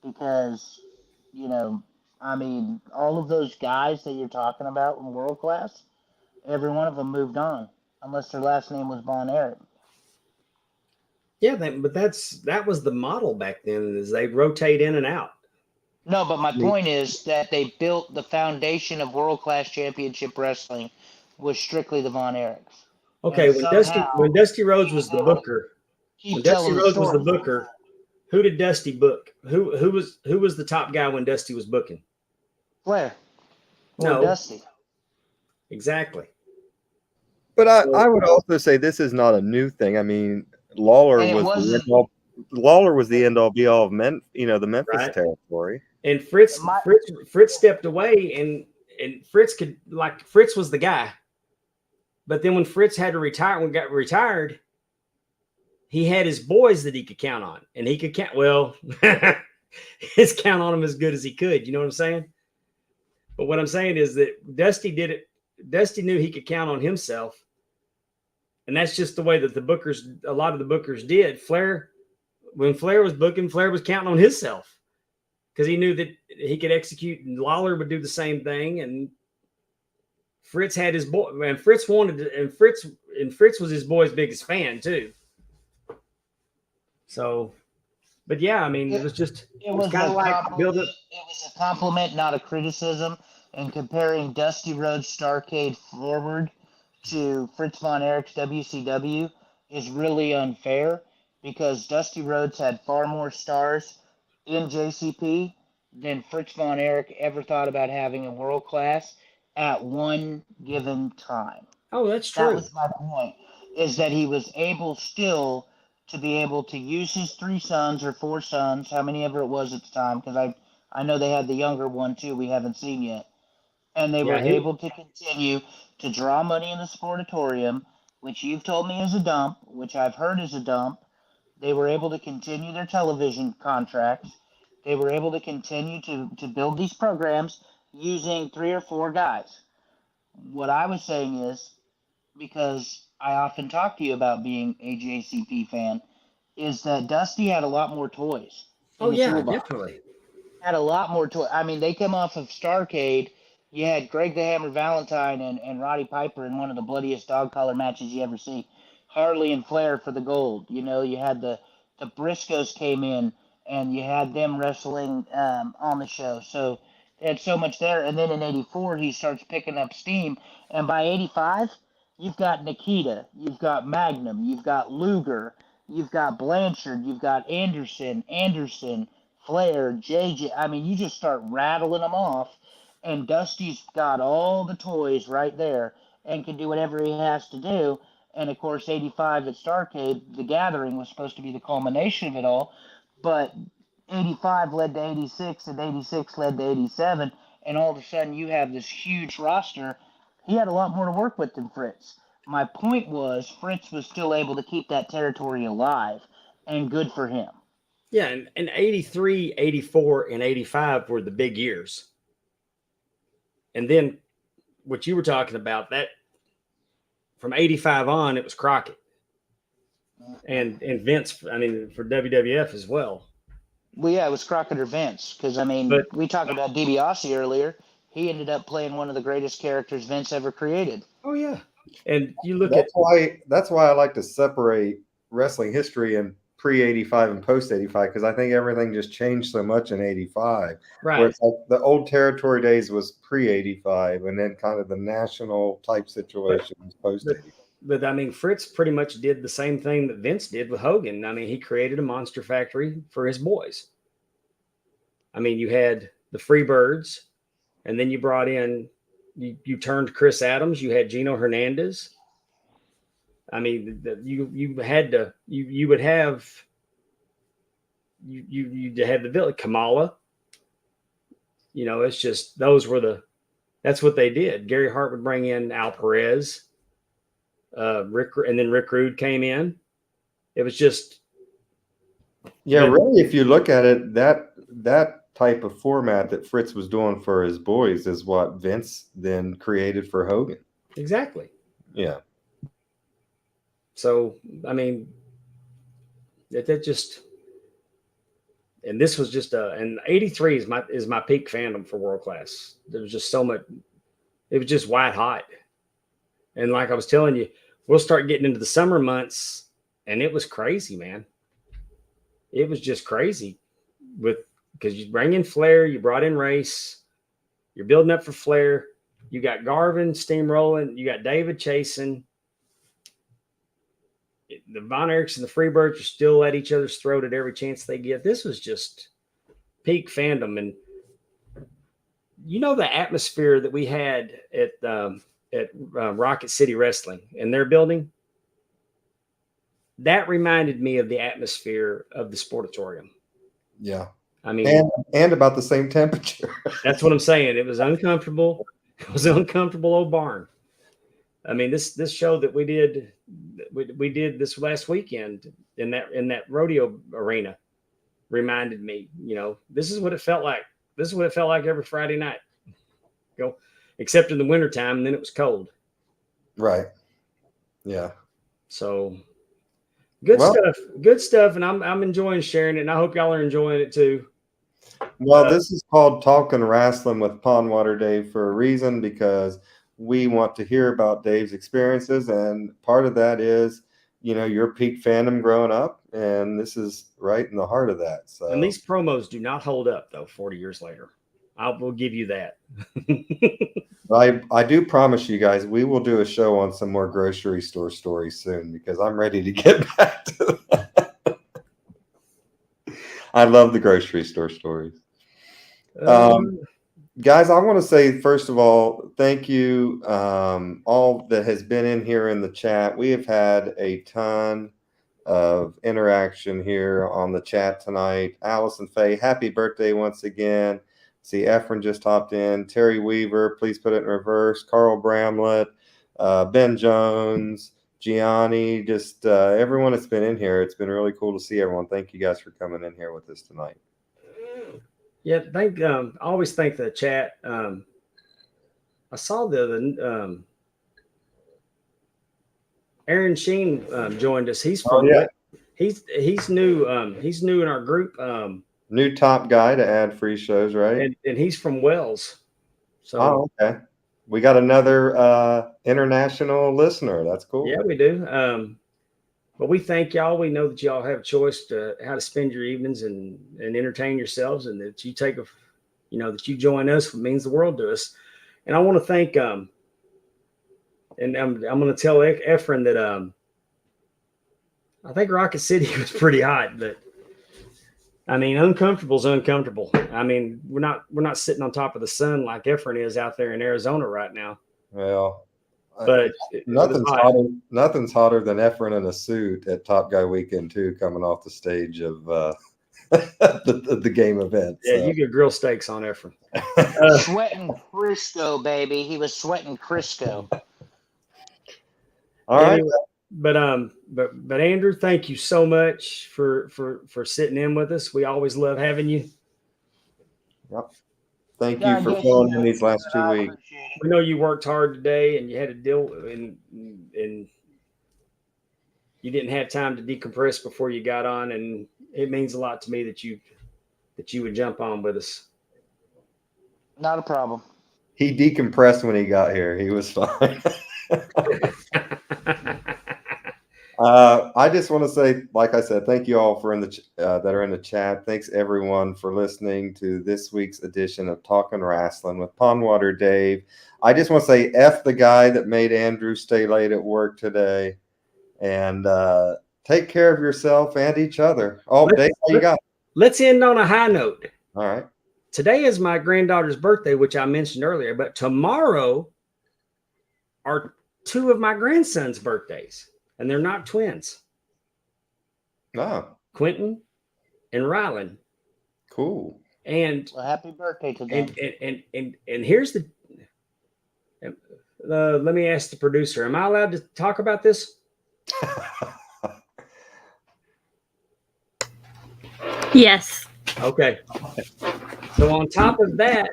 because, I mean, all of those guys that you're talking about in world class, every one of them moved on, unless their last name was Von Erich. Yeah, but that was the model back then, is they rotate in and out. No, but my point is that they built the foundation of world-class championship wrestling was strictly the Von Erichs. Okay, when Dusty Rhodes was the booker, who did Dusty book? Who was the top guy when Dusty was booking? Flair. No, Dusty. Exactly. But I would also say this is not a new thing. I mean, Lawler was the end all be all of the Memphis territory. And Fritz stepped away, and Fritz was the guy. But then when Fritz had to got retired, he had his boys that he could count on, and he could count. Well, his count on them as good as he could. You know what I'm saying? But what I'm saying is that Dusty did it. Dusty knew he could count on himself. And that's just the way that a lot of the bookers did. When Flair was booking, Flair was counting on himself because he knew that he could execute, and Lawler would do the same thing. And Fritz had his boy, and Fritz was his boy's biggest fan too. So, but yeah, I mean, it was kind of like build it. It was a compliment, not a criticism. And comparing Dusty Rhodes Starrcade forward to Fritz Von Erich's WCW is really unfair, because Dusty Rhodes had far more stars in JCP than Fritz Von Erich ever thought about having in world class. at one given time. Oh, that's That true. was my point, is that he was able still to be able to use his 3 sons or 4 sons, how many ever it was at the time, because I know they had the younger one too we haven't seen yet. And they were Yeah, able to continue to draw money in the sportatorium, which you've told me is a dump, which I've heard is a dump. They were able to continue their television contracts. They were able to continue to build these programs using 3 or 4 guys. What I was saying is, because I often talk to you about being a JCP fan, is that Dusty had a lot more toys in oh the yeah, toolbox. definitely. Had a lot more toys. I mean, they come off of Starrcade. You had Greg the Hammer Valentine and Roddy Piper in one of the bloodiest dog collar matches you ever see. Harley and Flair for the gold. You know, you had the Briscoes came in and you had them wrestling on the show. So they had so much there. And then in '84, he starts picking up steam. And by '85, you've got Nikita, you've got Magnum, you've got Luger, you've got Blanchard, you've got Anderson, Flair, JJ. I mean, you just start rattling them off, and Dusty's got all the toys right there and can do whatever he has to do. And of course, '85 at Starrcade, the Gathering was supposed to be the culmination of it all, but '85 led to '86, and '86 led to '87, and all of a sudden you have this huge roster. He had a lot more to work with than Fritz. My point was, Fritz was still able to keep that territory alive, and good for him. Yeah, and 83, 84, and 85 were the big years. And then what you were talking about, that from 85 on, it was Crockett. And Vince, I mean, for WWF as well. Well, yeah, it was Crockett or Vince, because, I mean, we talked about DiBiase earlier. He ended up playing one of the greatest characters Vince ever created. Oh, yeah. And you look that's why I like to separate wrestling history and pre-85 and post-85, because I think everything just changed so much in '85. Right. Where it's like the old territory days was pre-85, and then kind of the national type situation was post-85. But I mean, Fritz pretty much did the same thing that Vince did with Hogan. I mean, he created a monster factory for his boys. I mean, you had the Freebirds, and then you brought in, you turned Chris Adams, you had Gino Hernandez. I mean, you had the village, Kamala. You know, it's just that's what they did. Gary Hart would bring in Al Perez, Rick Rude came in. It was just, really, if you look at it, that type of format that Fritz was doing for his boys is what Vince then created for Hogan. Exactly. Yeah. So, I mean, that just, and this was just and '83 is my peak fandom for World Class. There was just so much, it was just white hot. And like I was telling you, we'll start getting into the summer months, and it was crazy, man. It was just crazy because you bring in Flair, you brought in Race, you're building up for Flair. You got Garvin steamrolling, you got David chasing. The Von Erichs and the Freebirds are still at each other's throat at every chance they get. This was just peak fandom. And you know the atmosphere that we had at Rocket City Wrestling in their building? That reminded me of the atmosphere of the Sportatorium. Yeah. I mean, and about the same temperature. That's what I'm saying. It was uncomfortable. It was an uncomfortable old barn. I mean, this show that we did this last weekend in that rodeo arena reminded me, you know, this is what it felt like. This is what it felt like every Friday night. Except in the wintertime, and then it was cold. Right. Yeah. So good stuff. And I'm enjoying sharing it, and I hope y'all are enjoying it too. Well, this is called Talking Wrestling with Pondwater Dave for a reason, because we want to hear about Dave's experiences, and part of that is, you know, your peak fandom growing up, and this is right in the heart of that. So, and these promos do not hold up though 40 years later. I will give you that. I do promise you guys, we will do a show on some more grocery store stories soon, because I'm ready to get back to that. I love the grocery store stories. Guys, I want to say, first of all, thank you, all that has been in here in the chat. We have had a ton of interaction here on the chat tonight. Allison Faye, happy birthday once again. See, Efren just hopped in. Terry Weaver, please put it in reverse. Carl Bramlett, Ben Jones, Gianni, just everyone that's been in here. It's been really cool to see everyone. Thank you guys for coming in here with us tonight. Yeah, I always thank the chat. I saw the Aaron Sheen joined us. He's from he's new. He's new in our group. New top guy to add free shows, right? And he's from Wells. So okay. We got another international listener. That's cool. Yeah, we do. But we thank y'all. We know that y'all have a choice to how to spend your evenings and entertain yourselves, and that you take that you join us means the world to us. And I want to thank and I'm going to tell Efren that I think Rocket City was pretty hot, but I mean, uncomfortable is uncomfortable. I mean, we're not sitting on top of the sun like Efren is out there in Arizona right now. Well, but nothing's hotter than Efren in a suit at Top Guy Weekend 2, coming off the stage of the game event. Yeah, so. You get grill steaks on Efren. Sweating Crisco, baby. He was sweating Crisco. All right. Anyway, but Andrew, thank you so much for sitting in with us. We always love having you. Yep. Thank you for filling in these last 2 weeks. We know you worked hard today, and you had to deal and you didn't have time to decompress before you got on, and it means a lot to me that you would jump on with us. Not a problem. He decompressed when he got here. He was fine. I just want to say, like I said, thank you all for that are in the chat. Thanks everyone for listening to this week's edition of Talkin' Wrestling with Pondwater Dave. I just want to say F the guy that made Andrew stay late at work today, and take care of yourself and each other. Oh, Dave, what you got? Let's end on a high note. All right. Today is my granddaughter's birthday, which I mentioned earlier, but tomorrow are 2 of my grandsons' birthdays. And they're not twins. No. Quentin and Rylan. Cool. And happy birthday to them. And here's the let me ask the producer. Am I allowed to talk about this? Yes. Okay. So on top of that,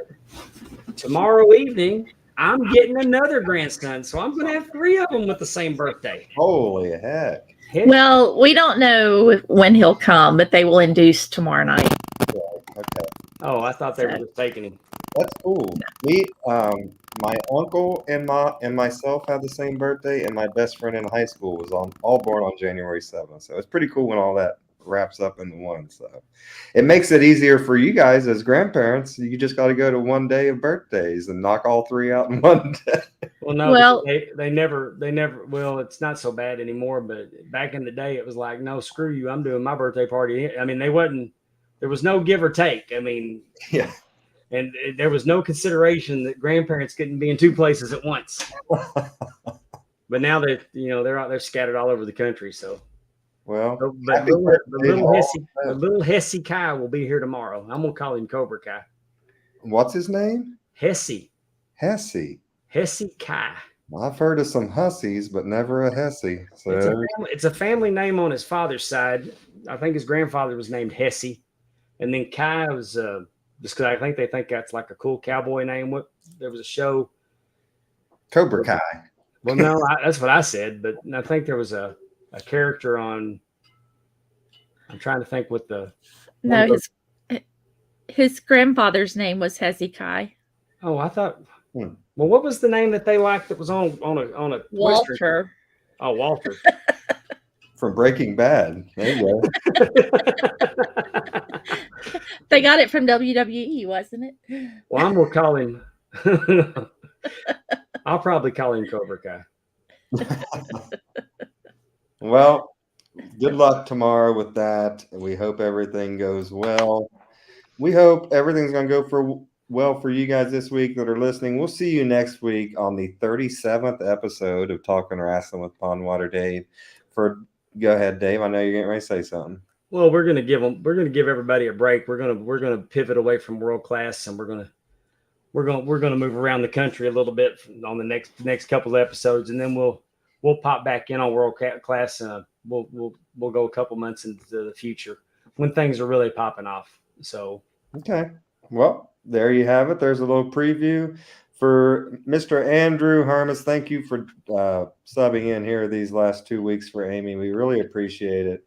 tomorrow evening, I'm getting another grandson, so I'm going to have 3 of them with the same birthday. Holy heck. Well, we don't know when he'll come, but they will induce tomorrow night. Yeah, okay. Oh, I thought they were just taking him. That's cool. Me, my uncle and myself had the same birthday, and my best friend in high school was all born on January 7th. So it's pretty cool when all that wraps up into one. So it makes it easier for you guys as grandparents. You just got to go to one day of birthdays and knock all 3 out in one day. Well, no, they never. Well, it's not so bad anymore. But back in the day, it was like, no, screw you. I'm doing my birthday party. I mean, there was no give or take. I mean, yeah. And there was no consideration that grandparents couldn't be in 2 places at once. But now they're out there scattered all over the country. So. Well, but the little Hesse Kai will be here tomorrow. I'm gonna call him Cobra Kai. What's his name? Hesse Kai. I've heard of some hussies, but never a Hesse. So it's a family name on his father's side. I think his grandfather was named Hesse, and then Kai was just because I think they think that's like a cool cowboy name. There was a show, Cobra Kai. Well, no, that's what I said, but I think there was a character on. I'm trying to think what the. No, his grandfather's name was Hezekiah. Oh, I thought. Well, what was the name that they liked that was on a Walter? Western? Oh, Walter. From Breaking Bad. There you go. They got it from WWE, wasn't it? Well, I'm gonna call him. I'll probably call him Cobra Kai. Well, good luck tomorrow with that. We hope everything goes well. We hope everything's going to go well for you guys this week that are listening. We'll see you next week on the 37th episode of Talking Wrestling with Pondwater Dave. Go ahead, Dave. I know you're getting ready to say something. Well, we're gonna give everybody a break. We're gonna pivot away from world class, and we're gonna move around the country a little bit on the next couple of episodes, and then we'll pop back in on world class. We'll go a couple months into the future when things are really popping off. So okay, well, there you have it. There's a little preview for Mr. Andrew Hermes. Thank you for subbing in here these last 2 weeks for Amy. We really appreciate it.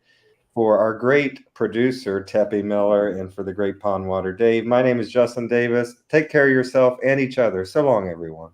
For our great producer, Teppy Miller, and for the great Pondwater Dave, my name is Justin Davis. Take care of yourself and each other. So long, everyone.